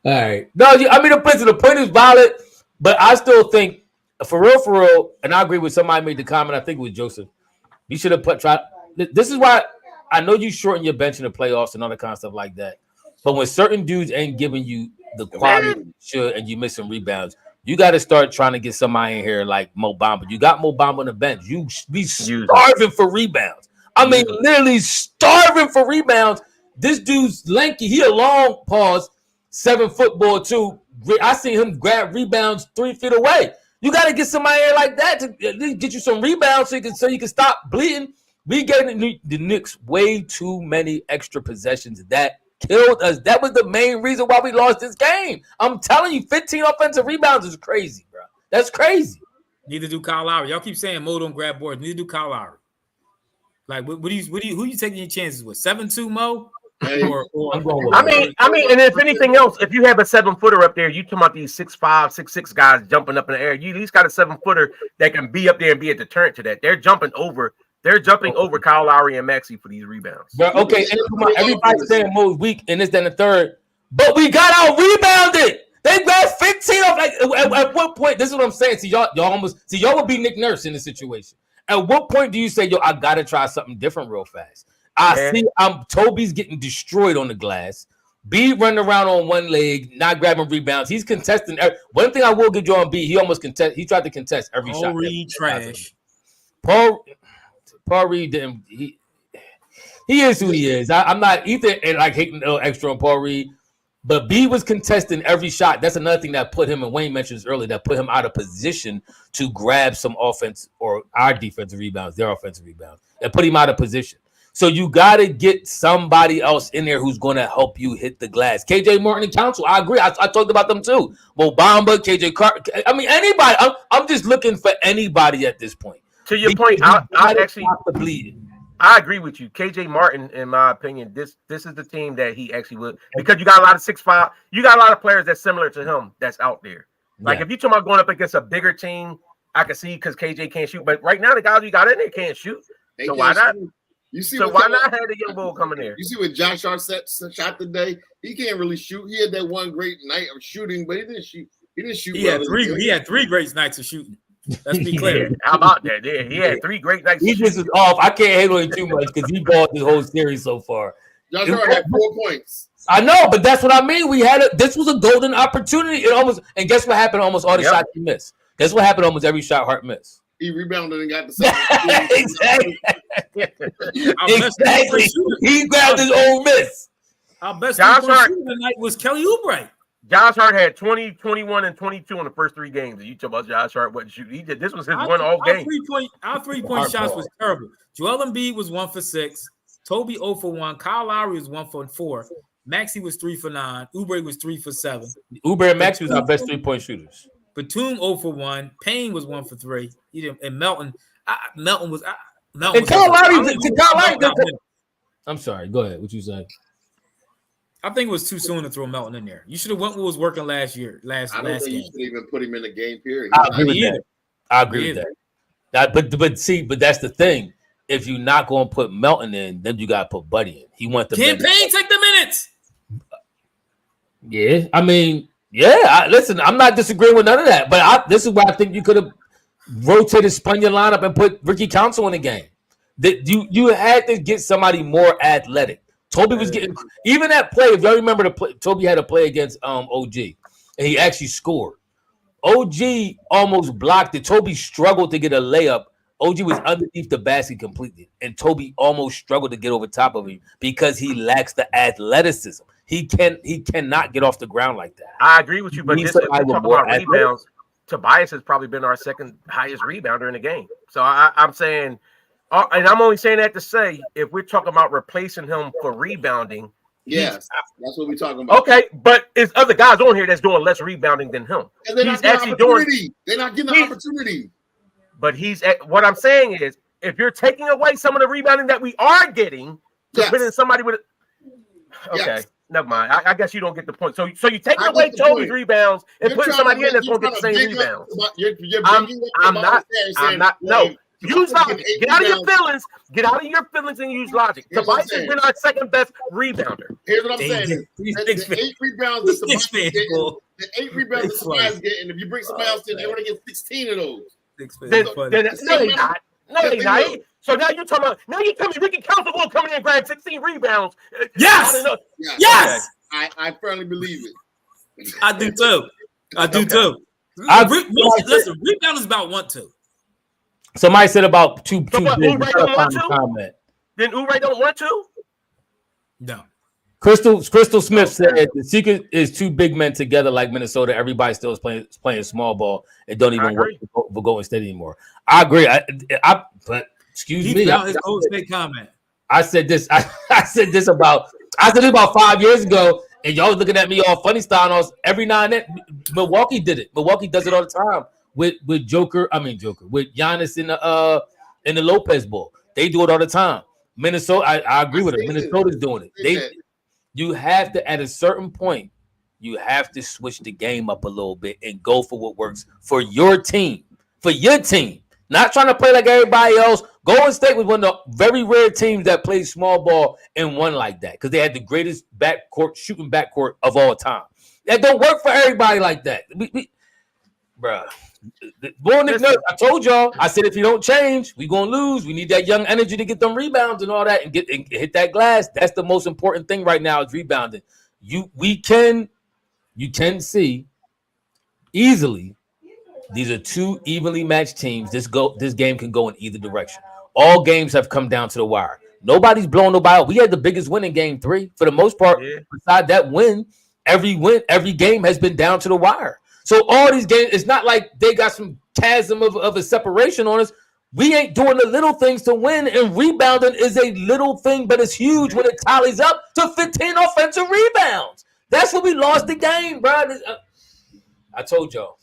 All right. No, I mean the point is valid, but I still think for real, and I agree with somebody made the comment. I think it was Joseph. You should have tried. This is why I know you shorten your bench in the playoffs and other kind of stuff like that. But when certain dudes ain't giving you the quality you should and you missing rebounds, you got to start trying to get somebody in here like Mo Bamba. You got Mo Bamba on the bench. You be starving for rebounds. I mean, literally starving for rebounds. This dude's lanky. He a long pause, 7-foot ball too. I seen him grab rebounds 3 feet away. You got to get somebody here like that to get you some rebounds so you can stop bleeding. We gave the Knicks way too many extra possessions that killed us. That was the main reason why we lost this game. I'm telling you, 15 offensive rebounds is crazy, bro. That's crazy. Need to do Kyle Lowry. Y'all keep saying Mo don't grab boards. Need to do Kyle Lowry. Like, who you taking your chances with? 7'2" Mo? I mean, and if anything else, if you have a 7-footer up there, you talking about these 6'5", 6'6" guys jumping up in the air. You at least got a 7-footer that can be up there and be a deterrent to that. They're jumping over Kyle Lowry and Maxey for these rebounds. Bro, okay, and everybody's saying Mo's weak and this, then the third, but we got out rebounded. They got 15 off. Like at what point? This is what I'm saying. Y'all would be Nick Nurse in this situation. At what point do you say, yo, I gotta try something different real fast? I see Toby's getting destroyed on the glass. B running around on one leg, not grabbing rebounds. He's contesting. One thing I will give you on B, he tried to contest every shot. Reed trash. Paul Reed didn't. He is who he is. I'm not either like hating extra on Paul Reed, but B was contesting every shot. That's another thing that put him, and Wayne mentioned earlier, that put him out of position to grab some offense or our defensive rebounds, their offensive rebounds, and put him out of position. So you got to get somebody else in there who's going to help you hit the glass. KJ Martin and Council, I agree. I talked about them too. Mobamba, KJ Carter. I mean, anybody. I'm just looking for anybody at this point. To your point, I agree with you. KJ Martin, in my opinion, this is the team that he actually would, because you got a lot of 6'5", you got a lot of players that's similar to him that's out there. Like if you're talking about going up against a bigger team, I can see because KJ can't shoot. But right now, the guys you got in there can't shoot. So why not? You see, so why not have the young bull coming there? You see what Josh Hart shot today? He can't really shoot. He had that one great night of shooting, but he didn't shoot. He had three great nights of shooting. Let's be clear. Yeah, how about that? Yeah, he had 3 great nights. He just is off. I can't hate on him too much because he balled this whole series so far. Josh Hart had 4 points. I know, but that's what I mean. This was a golden opportunity. And guess what happened? Almost all the shots he missed. Guess what happened? Almost every shot Hart missed. He rebounded and got the second. Exactly. He grabbed his own miss. Our best shooter tonight was Kelly Oubre. Josh Hart had 20, 21, and 22 in the first 3 games. You talk about Josh Hart wasn't shooting. This was his one off game. Our three-point shots was terrible. Joel Embiid was 1 for 6. Toby 0 for 1. Kyle Lowry was 1 for 4. Maxey was 3 for 9. Oubre was 3 for 7. Oubre and Maxey was our best 3-point shooters. Batum 0 for 1. Payne was 1 for 3. He didn't, and Melton was. And Kyle Lowry. I'm sorry. Go ahead. What you say? I think it was too soon to throw Melton in there. You should have went what was working last year. I don't think you should even put him in the game period. I agree with that. But that's the thing. If you're not going to put Melton in, then you got to put Buddy in. He wants the campaign. Take the minutes. Yeah, I mean, listen, I'm not disagreeing with none of that. But this is why I think you could have rotated, spun your lineup, and put Ricky Council in the game. That you had to get somebody more athletic. Toby was getting even that play. If y'all remember the play, Toby had a play against OG, and he actually scored. OG almost blocked it. Toby struggled to get a layup. OG was underneath the basket completely, and Toby almost struggled to get over top of him because he lacks the athleticism. He cannot get off the ground like that. I agree with you, but this, if we talk about rebounds, Tobias has probably been our second highest rebounder in the game. So I'm saying. And I'm only saying that to say, if we're talking about replacing him for rebounding, yes, that's what we're talking about. Okay, but there's other guys on here that's doing less rebounding than him. And they're not getting the opportunity. But what I'm saying is, if you're taking away some of the rebounding that we are getting, putting somebody with never mind. I guess you don't get the point. So you're taking away Toby's rebounds and putting somebody in that's going to get the same rebounds. I'm not. No. Use logic. Get out of your feelings. Get out of your feelings and use logic. Tobias has been our second best rebounder. Here's what I'm saying. The 8 rebounds that Tobias getting, if you bring somebody else in, they want to get 16 of those. No, they're not. No, they're not. So now you're talking about. Now you tell me Ricky Council will come in and grab 16 rebounds. Yes. Yes. I firmly believe it. I do too. Listen, rebound is about 1-2. Somebody said about two big. Then Oubre don't want to? No. Crystal Smith said the secret is 2 big men together like Minnesota. Everybody still is playing small ball and don't even work for Golden State anymore. I agree. But excuse me. His Golden State comment. I said this. I said this about 5 years ago, and y'all was looking at me all funny style. Every now and then, Milwaukee did it. Milwaukee does it all the time. With Joker, with Giannis in the Lopez ball. They do it all the time. Minnesota, I agree with it. Minnesota's doing it. You have to, at a certain point, you have to switch the game up a little bit and go for what works for your team. For your team. Not trying to play like everybody else. Golden State was one of the very rare teams that played small ball and won like that because they had the greatest shooting backcourt of all time. That don't work for everybody like that. Bruh. Boy, Nick Nurse, I told y'all. I said if you don't change, we gonna lose. We need that young energy to get them rebounds and all that, and hit that glass. That's the most important thing right now is rebounding. You can see easily. These are two evenly matched teams. This game can go in either direction. All games have come down to the wire. Nobody's blown nobody out. We had the biggest win in game 3 for the most part. Yeah. Beside that win, every game has been down to the wire. So all these games, it's not like they got some chasm of a separation on us. We ain't doing the little things to win, and rebounding is a little thing, but it's huge when it tallies up to 15 offensive rebounds. That's when we lost the game, bro. I told y'all.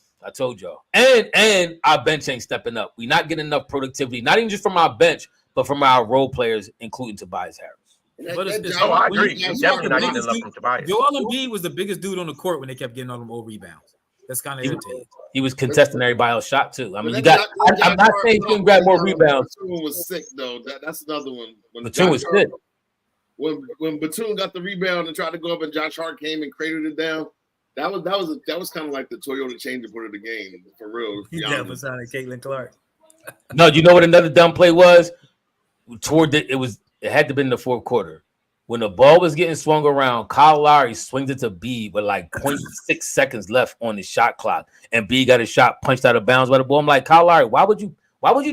And our bench ain't stepping up. We're not getting enough productivity, not even just from our bench, but from our role players, including Tobias Harris. I agree. Definitely not getting enough from Tobias. Joel Embiid was the biggest dude on the court when they kept getting all them old rebounds. That's kind of irritating. He was contesting everybody else's shot too. I mean, I'm not saying he couldn't grab more rebounds. Batum was sick though. That's another one. Batum was sick. When Batum got the rebound and tried to go up, and Josh Hart came and cratered it down. That was kind of like the Toyota change point of the game for real. He definitely sounded Caitlin Clark. No, you know what another dumb play was? It had to be in the fourth quarter. When the ball was getting swung around, Kyle Lowry swings it to B with like 0.6 seconds left on the shot clock, and B got a shot punched out of bounds by the ball. I'm like, Kyle Lowry, why would you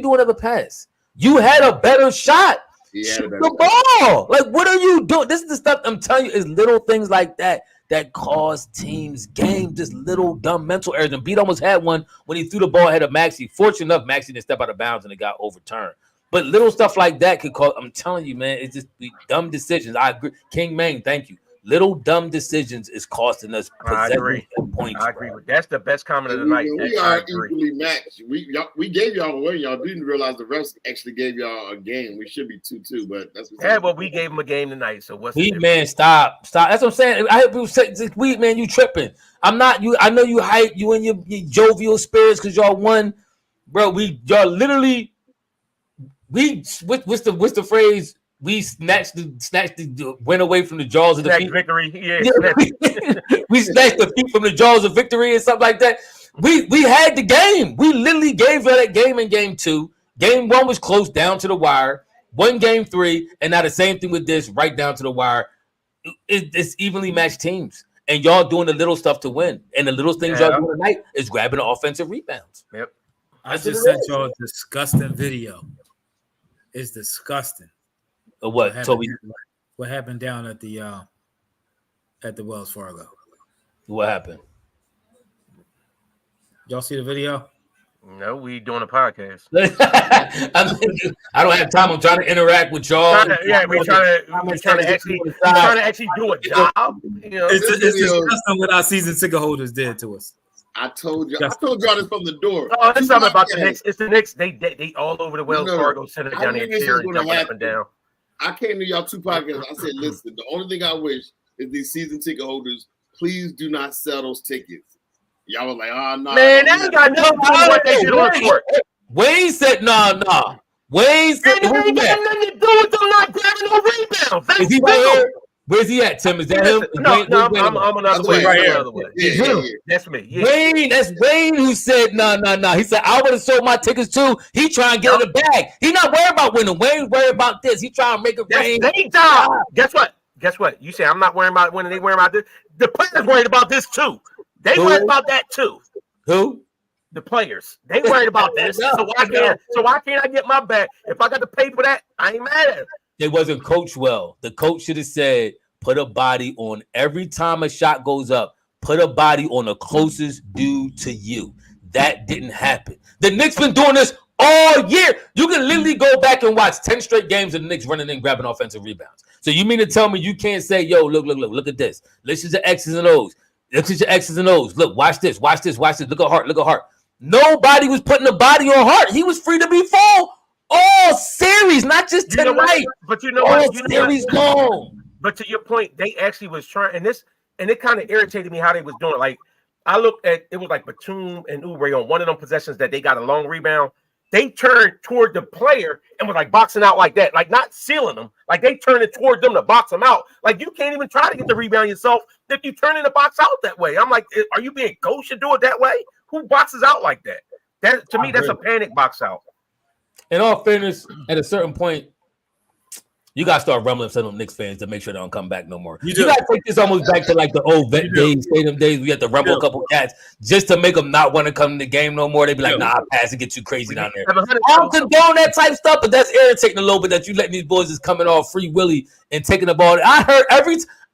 do another pass? You had a better shot. Shoot the ball. Like, what are you doing? This is the stuff I'm telling you is little things like that cause teams game, just little dumb mental errors. And B almost had one when he threw the ball ahead of Maxey. Fortunate enough, Maxey didn't step out of bounds and it got overturned. But little stuff like that could cause, I'm telling you, man, it's just dumb decisions. I agree. King Mane, thank you. Little dumb decisions is costing us points. I agree with that's the best comment of the night. We are equally matched. We gave y'all away. Y'all didn't realize the refs actually gave y'all a game. We should be 2-2, but that's what we gave them a game tonight. So what's man? Stop. That's what I'm saying. I heard people say, "Weed man, you tripping." I'm not. You. I know you hype. You and your jovial spirits because y'all won, bro. Y'all literally. What's the phrase? We snatched the win away from the jaws of defeat. Victory. Yeah. We snatched the feet from the jaws of victory and something like that. We had the game. We literally gave her that game in game 2. Game 1 was close down to the wire. Won game 3, and now the same thing with this, right down to the wire. It's evenly matched teams, and y'all doing the little stuff to win. And the little things y'all doing tonight is grabbing the offensive rebounds. Yep. I just sent y'all a disgusting video. It's disgusting. What Toby? What happened down at the Wells Fargo? What happened? Y'all see the video? No, we doing a podcast. I don't have time. I'm trying to interact with y'all. We're trying to actually do a job. You know, it's disgusting what our season ticket holders did to us. I told y'all this from the door. Oh, it's something about the Knicks. It's the Knicks. They all over the Wells Fargo Center down here cheering, jumping up and down. I came to y'all 2 podcasts. I said, listen, the only thing I wish is these season ticket holders, please do not sell those tickets. Y'all was like, oh, no. Man, that ain't got nothing to do with what they did on court. Wayne said, nah. Wayne said, it ain't got nothing to do with them not grabbing no rebounds. That's simple. Where's he at, Tim? Is that him? No, I'm another way. Right here. Yeah. That's me. Yeah. Wayne, that's Wayne who said, no. He said, I would have sold my tickets too. He trying to get in the bag. He not worried about winning. Wayne's worried about this. He trying to make it rain. They job. Guess what? You say I'm not worried about winning. They worried about this. The players worried about this too. They worried about that too. Who? The players. They worried about this. So why can't I get my bag? If I got to pay for that, I ain't mad at it. They wasn't coached well. The coach should have said, put a body on every time a shot goes up. Put a body on the closest dude to you. That didn't happen. The Knicks been doing this all year. You can literally go back and watch 10 straight games of the Knicks running and grabbing offensive rebounds. So you mean to tell me you can't say, yo, look at this. Listen to X's and O's. Listen to X's and O's. Look, watch this. Look at Hart. Nobody was putting a body on Hart. He was free to be full all series, not just tonight. But you know what? Series long. But to your point, they actually was trying, and it kind of irritated me how they was doing it. Like, I looked at it was like Batum and Oubre on one of them possessions that they got a long rebound. They turned toward the player and was like boxing out like that, like not sealing them. Like they turned it toward them to box them out. Like you can't even try to get the rebound yourself if you turn in the box out that way. I'm like, are you being coached to do it that way? Who boxes out like that? That to me, that's a panic box out. In all fairness, at a certain point, you gotta start rumbling some of them Knicks fans to make sure they don't come back no more. You gotta take this almost back to like the old vet days, stadium days. We had to rumble a couple cats just to make them not want to come to the game no more. They'd be like, "Nah, pass and get too crazy down there." I don't condone that type stuff, but that's irritating a little bit that you letting these boys just coming off free willy and taking the ball. I heard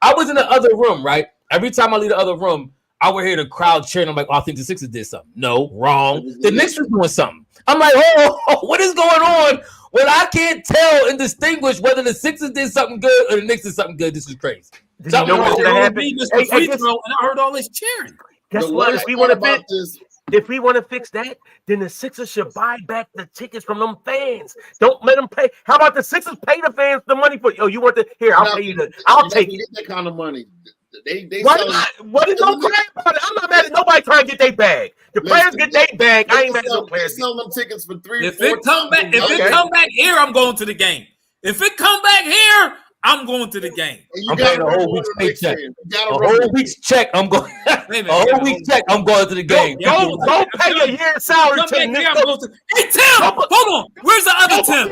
I was in the other room, right? Every time I leave the other room, I would hear the crowd cheering. I'm like, I think the Sixers did something. No, wrong. The Knicks was doing something. I'm like, what is going on? When I can't tell and distinguish whether the Sixers did something good or the Knicks did something good, this is crazy. Did you know what's going to happen? And I heard all this cheering. Guess what? If we want to fix that, then the Sixers should buy back the tickets from them fans. Don't let them pay. How about the Sixers pay the fans the money for? You want here? I'll pay you. I'll take it. That kind of money. What is no crap about it? I'm not mad at nobody trying to get their bag. The players get their bag. I ain't mad at no players. Selling them tickets for $3. If it come back here, I'm going to the game. If it come back here, I'm going to the game. I'm paying a whole week's paycheck. A whole week's check. I'm going. A whole week's check. I'm going to the game. Go pay a year's salary. Hey Tim, hold on. Where's the other Tim?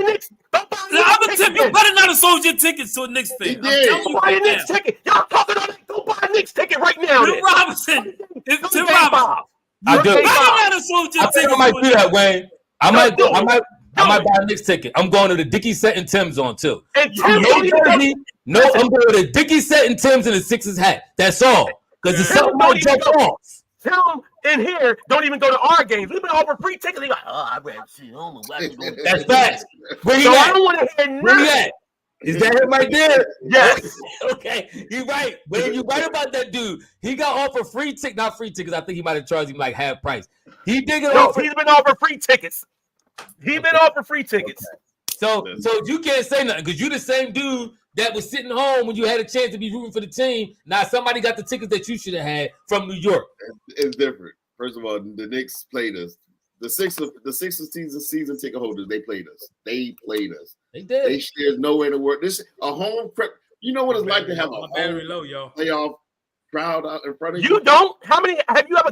The other Tim, you better not have sold your tickets to a Knicks fan. Go buy a Knicks ticket. Y'all talking on it? Go buy a Knicks ticket right now. Tim Robinson. Tim Robinson. I do. You better not have sold your ticket. I might do that, Wayne. I might buy a Knicks ticket. I'm going to the Dickie set and Tim's on too. And I'm going to the Dickie set and Tim's and the Sixers hat. That's all. Because the something might jump off. Tell them in here, don't even go to our games. We've been offering free tickets. They go, I read shit. That's facts. Where you at? I don't want to hear nothing. Is that him right there? Yes. Okay, you're right. When you right about that dude, he got offered free tickets. Not free tickets. I think he might have charged him like half price. He did get offered. He's been offered free tickets. He's been offered free tickets. So you can't say nothing because you're the same dude that was sitting home when you had a chance to be rooting for the team. Now somebody got the tickets that you should have had from New York. It's different. First of all, the Knicks played us. The Sixers season ticket holders, they played us. They did. They shared nowhere to work. This a home prep. You know what it's like to have a battery low, y'all. Playoff crowd out in front of you. You don't? How many have you ever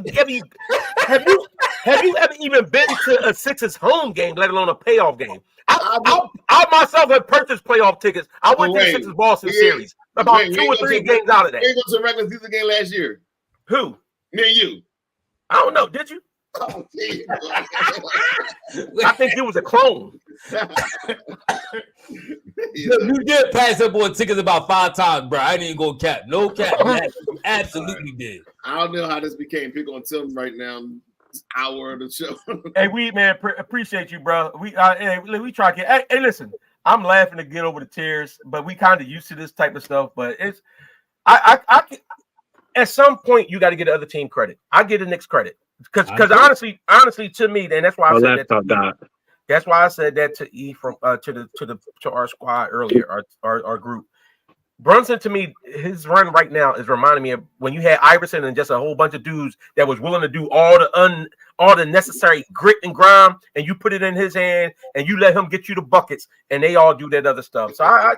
even been to a Sixers home game, let alone a playoff game? I myself have purchased playoff tickets. I went to the Sixers Boston series about 2 or 3 games out of that. They go to a regular season game last year. Who? Me and you. I don't know. Did you? Oh, I think it was a clone. You did pass up on tickets about 5 times, bro. I didn't even go cap. No cap. You absolutely did. I don't know how this became pick on Tim right now. Hour of the show. Hey, appreciate you, bro. We try to get. Hey, listen, I'm laughing to get over the tears, but we kind of used to this type of stuff. But it's, I at some point you got to get the other team credit. I get the Knicks credit because honestly, to me, and that's why I said that. That's why I said that to E from to our squad earlier, our group. Brunson, to me, his run right now is reminding me of when you had Iverson and just a whole bunch of dudes that was willing to do all the necessary grit and grime, and you put it in his hand and you let him get you the buckets, and they all do that other stuff. So I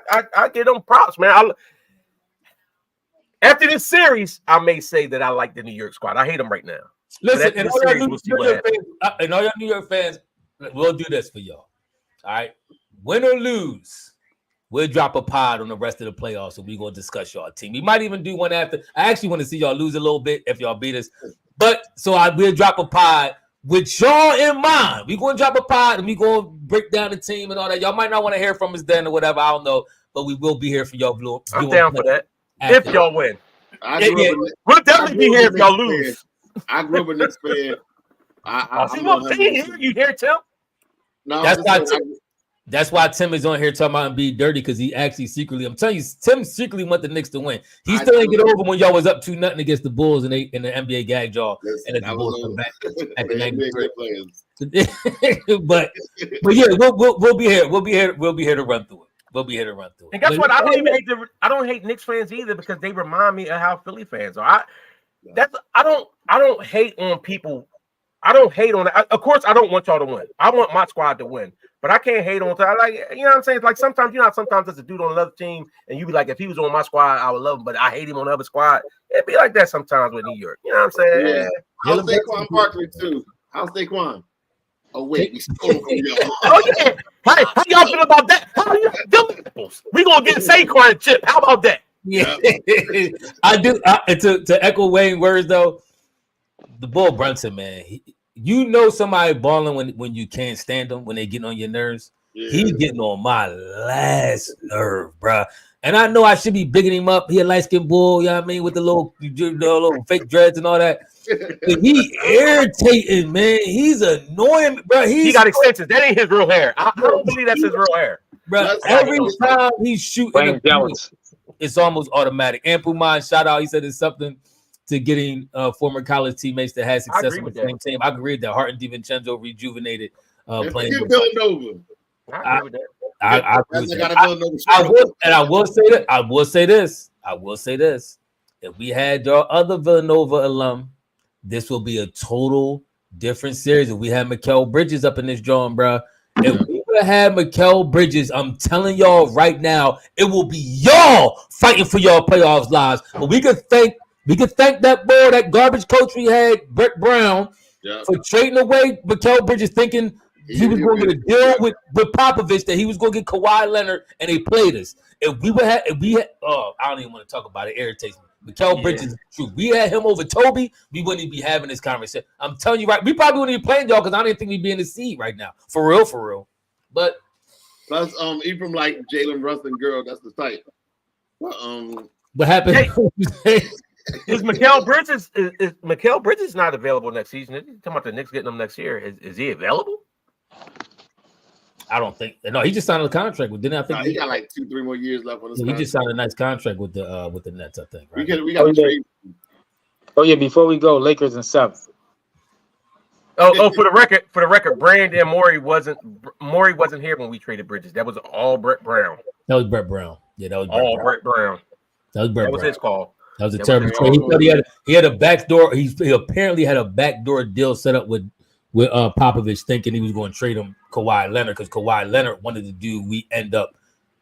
give them props, man. After this series, I may say that I like the New York squad. I hate them right now. Listen, and all your New York fans, we'll do this for y'all. All right, win or lose. We'll drop a pod on the rest of the playoffs, and we're going to discuss y'all team. We might even do one after. I actually want to see y'all lose a little bit if y'all beat us. But we'll drop a pod with y'all in mind. We're going to drop a pod, and we're going to break down the team and all that. Y'all might not want to hear from us then or whatever. I don't know. But we will be here for y'all. I'm down for that. If y'all win. We'll definitely be here if y'all lose. I grew up a Knicks fan. You hear Tim? No, that's why Tim is on here talking about Embiid dirty because he actually secretly, I'm telling you, Tim secretly want the Knicks to win. He still didn't get over when y'all was up 2-0 against the Bulls and the NBA gagged y'all. And the Bulls come back at the 93. But yeah, we'll be here. We'll be here to run through it. And guess what? I don't hate Knicks fans either because they remind me of how Philly fans are. I don't hate on people. I don't hate on that. Of course, I don't want y'all to win. I want my squad to win. But I can't hate on that. Like, you know what I'm saying? It's like sometimes there's a dude on another team, and you be like, if he was on my squad, I would love him, but I hate him on the other squad. It'd be like that sometimes with New York. You know what I'm saying? Yeah. How's Saquon Barkley too? How's Saquon? Oh wait, we stole them from y'all. Oh yeah. How y'all feel about that? We gonna get Saquon and Chip. How about that? Yeah, I do. To echo Wayne's words though, the bull Brunson, man. You know somebody balling when you can't stand them, when they getting on your nerves. Yeah. He's getting on my last nerve, bro. And I know I should be bigging him up. He a light-skinned bull, you know what I mean, with the little fake dreads and all that. But he irritating, man. He's annoying, bro. He got extensions. That ain't his real hair. I don't believe that's his real hair, bro. Every time he's shooting, it's almost automatic. Ampuman, shout out. He said it's something to getting former college teammates that had success on the same team. I agree with that. Hart and DiVincenzo rejuvenated playing. Villanova. I agree with that. I will say this. If we had your other Villanova alum, this will be a total different series. If we had Mikal Bridges up in this drawing, bro. If we would have had Mikal Bridges, I'm telling y'all right now, it will be y'all fighting for y'all playoffs lives. But we could thank that boy, that garbage coach we had, Brett Brown, for trading away Mikal Bridges, thinking he was going to get a deal with Popovich that he was going to get Kawhi Leonard, and they played us. I don't even want to talk about it. It irritates me. Mikal Bridges is true. We had him over Toby, we wouldn't even be having this conversation. I'm telling you right, we probably wouldn't even playing y'all because I don't even think we'd be in the seed right now. For real. But plus, even like Jalen Brunson girl, that's the type. What happened? Hey, is Mikal Bridges is Mikal Bridges not available next season? Is he talking about the Knicks getting him next year? Is he available? I don't think. No, he just signed a contract with. Didn't I think he got like 2-3 more years left on his contract. He just signed a nice contract with the Nets, I think. Right? We got to trade. Oh yeah, before we go, Lakers and 7. Oh, for the record, Brandon Morey wasn't here when we traded Bridges. That was all Brett Brown. That was Brett Brown. Yeah, that was Brett Brown. That was his call. That was a terrible trade. He thought he had a backdoor. He apparently had a backdoor deal set up with Popovich, thinking he was going to trade him Kawhi Leonard because Kawhi Leonard wanted to do. We end up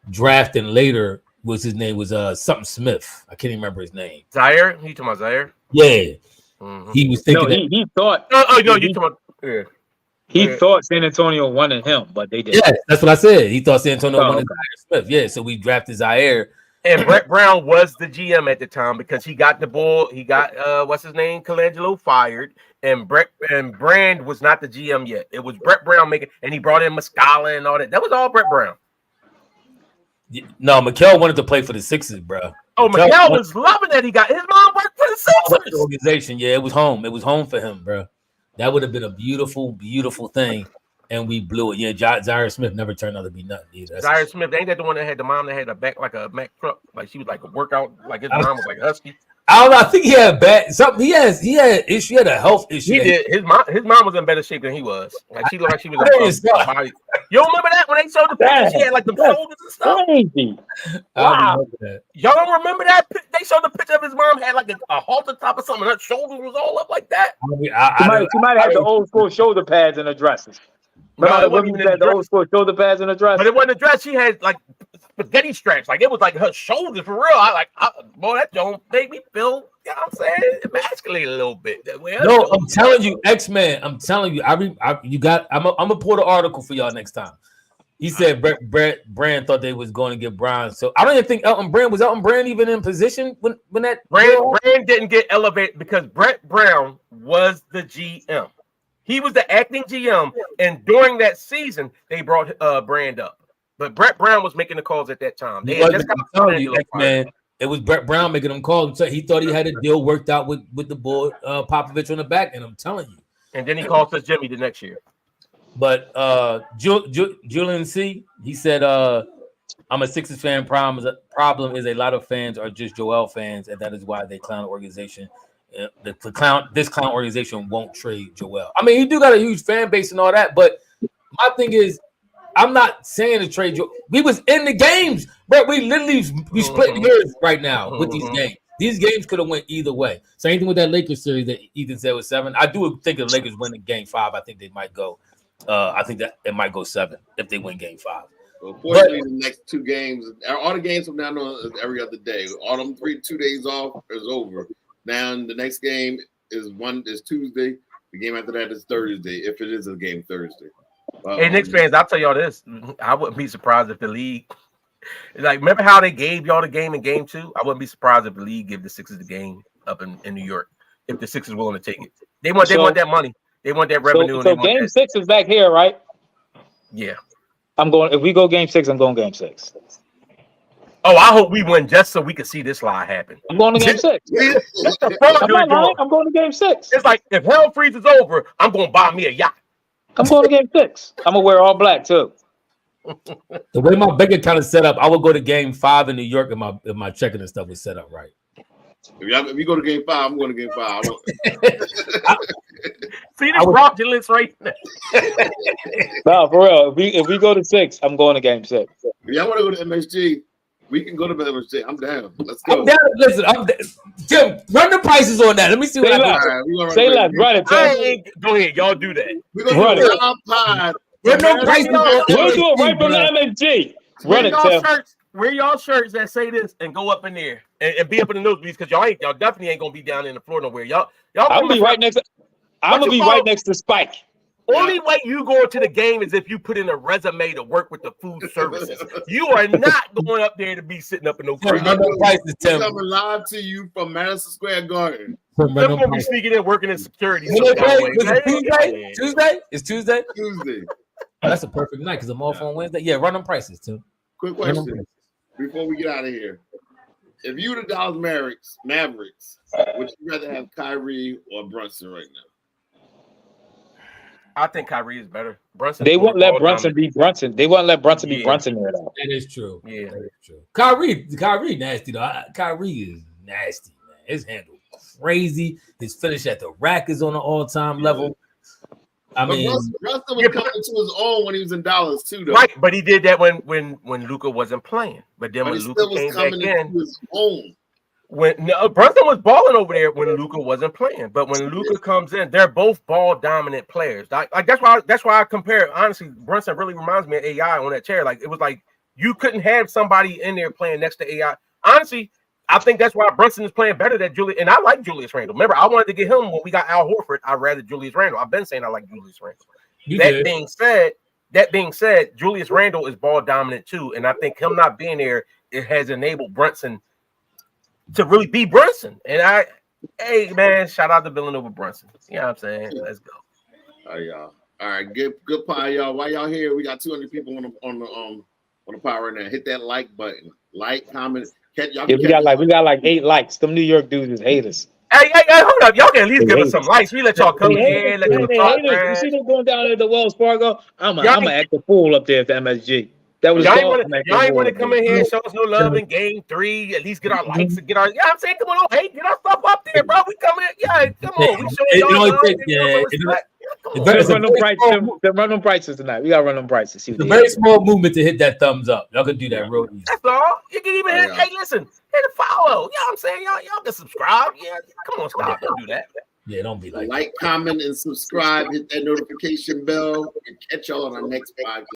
drafting later. His name was something Smith. I can't even remember his name. Zaire? You talking about Zaire? Yeah. Mm-hmm. He was thinking. He thought. Oh no, you talking about? Yeah. He thought San Antonio wanted him, but they didn't. Yeah, that's what I said. He thought San Antonio wanted Zaire Smith. Yeah, so we drafted Zaire. And Brett Brown was the GM at the time because he got the bull. He got what's his name, Colangelo, fired, and Brand was not the GM yet. It was Brett Brown and he brought in Muscala and all that. That was all Brett Brown. No, Mikal wanted to play for the Sixers, bro. Oh, Mikal was loving that he got his mom worked for the Sixers organization. Yeah, it was home. It was home for him, bro. That would have been a beautiful, beautiful thing. And we blew it. Yeah, Zaire Smith never turned out to be nothing either. Zaire Smith, ain't that the one that had the mom that had a back like a Mack truck? Like she was like a workout, like his mom was like husky. I don't know. I think he had something. He had a health issue. He did. His mom was in better shape than he was. Like she looked like she was a body. You don't remember that when they showed the picture? She had like the shoulders and stuff. Crazy. Wow. Y'all don't remember that? They showed the picture of his mom had like a halter top or something. Her shoulders was all up like that. She might have had the old school shoulder pads and the dresses. No, it wasn't even the old school shoulder pads and a dress. But it wasn't a dress. She had like spaghetti straps. Like it was like her shoulders for real. Boy, that don't make me feel, you know what I'm saying, emasculated a little bit. No, I'm telling you, X-Man. I'm telling you, I'm gonna pull the article for y'all next time. He said Brett Brand thought they was going to get Brown. So I don't even think Elton Brand even in position when that Brand didn't get elevated because Brett Brown was the GM. He was the acting GM, and during that season, they brought Brand up. But Brett Brown was making the calls at that time. Man, it was Brett Brown making them calls. He thought he had a deal worked out with the boy Popovich on the back, and I'm telling you. And then he called us Jimmy the next year. But Julian C, he said, "I'm a Sixers fan. Problem is a lot of fans are just Joel fans, and that is why they clown the organization." This clown organization won't trade Joel. I mean, he do got a huge fan base and all that, but my thing is, I'm not saying to trade Joel. We was in the games, but we split hairs right now with these games. These games could have went either way. Same thing with that Lakers series that Ethan said was 7. I do think if the Lakers win in Game 5, I think they might go. I think that it might go 7 if they win Game 5. Well, fortunately, the next 2 games, all the games from now on is every other day. All them 2 days off is over. Now the next game is Tuesday. The game after that is Thursday, if it is a game Thursday. Hey, Knicks fans, I'll tell y'all this. I wouldn't be surprised if the league, like, remember how they gave y'all the game in game 2? I wouldn't be surprised if the league give the Sixers the game up in New York, if the Sixers willing to take it. They want that money. They want that revenue. So game 6 is back here, right? Yeah. If we go game 6, I'm going game 6. Oh, I hope we win just so we can see this lie happen. I'm going to game 6. I'm going to game 6. It's like, if hell freezes over, I'm going to buy me a yacht. I'm going to game 6. I'm going to wear all black, too. The way my bank account is set up, I would go to game 5 in New York if my checking and stuff was set up right. If you go to game 5, I'm going to game 5. See this fraudulence right now. No, for real. If we go to 6, I'm going to game 6. If y'all want to go to MSG, we can go to MSG. I'm down. Let's go. I'm down. Listen, Tim, run the prices on that. Let me see what happens. Say less. Run it, Tim. Go ahead. Y'all do that. We're going to do our pod. Run no prices. We'll do it right from the MSG. Run it, Tim. Wear y'all shirts that say this and go up in there and be up in the nosebleeds because y'all definitely ain't gonna be down in the floor nowhere. Y'all I'm gonna be right next. I'm gonna be right next to Spike. Only way you go to the game is if you put in a resume to work with the food services. You are not going up there to be sitting up in no crowd. We're coming live to you from Madison Square Garden. They're gonna be sneaking in, working in security. Tuesday? It's Tuesday. Tuesday. Oh, that's a perfect night because I'm off on Wednesday. Yeah, run them prices, Tim. Quick question before we get out of here. If you were the Dallas Mavericks, would you rather have Kyrie or Brunson right now? I think Kyrie is better. Brunson. They won't let Brunson be Brunson. They won't let Brunson be Brunson there though. That is true. Yeah, that is true. Kyrie nasty though. Kyrie is nasty, man. His handle crazy. His finish at the rack is on an all-time level. I mean, Brunson was coming to his own when he was in Dallas too, though. Right, but he did that when Luka wasn't playing. But then when Luka came back in, his own. Brunson was balling over there when Luka wasn't playing. But when Luka comes in, they're both ball dominant players. Like that's why I compare. Honestly, Brunson really reminds me of AI on that chair. Like it was like you couldn't have somebody in there playing next to AI. Honestly, I think that's why Brunson is playing better than Julius. And I like Julius Randle. Remember, I wanted to get him when we got Al Horford. I'd rather Julius Randle. I've been saying I like Julius Randle. That being said, Julius Randle is ball dominant too. And I think him not being there, it has enabled Brunson to really be Brunson. And hey man, shout out to Villanova Brunson. You know what I'm saying? Let's go. All right, y'all. All right, good pie, y'all. While y'all here, we got 200 people on the pod right now. Hit that like button. Like, comment. We got like 8 likes. Them New York dudes is haters. Hey, hold up. Y'all can at least give us some likes. We let y'all come in. You see them going down at the Wells Fargo? I'm gonna act the fool up there at the MSG. That was y'all ain't want to come in here and show us no love in game 3. At least get our likes and get our. Yeah, I'm saying, come on, hey, get our stuff up there, bro. We coming in. Yeah, come on. We showing y'all. Run them prices tonight. We gotta run them prices. It's a very small movement to hit that thumbs up. Y'all can do that real easy. That's all. You can even hit. Hey, listen, hit a follow. You know what I'm saying? Y'all can subscribe. Yeah, come on, stop. Don't do that. Yeah, don't be like comment and subscribe. Hit that notification bell and catch y'all on our next podcast.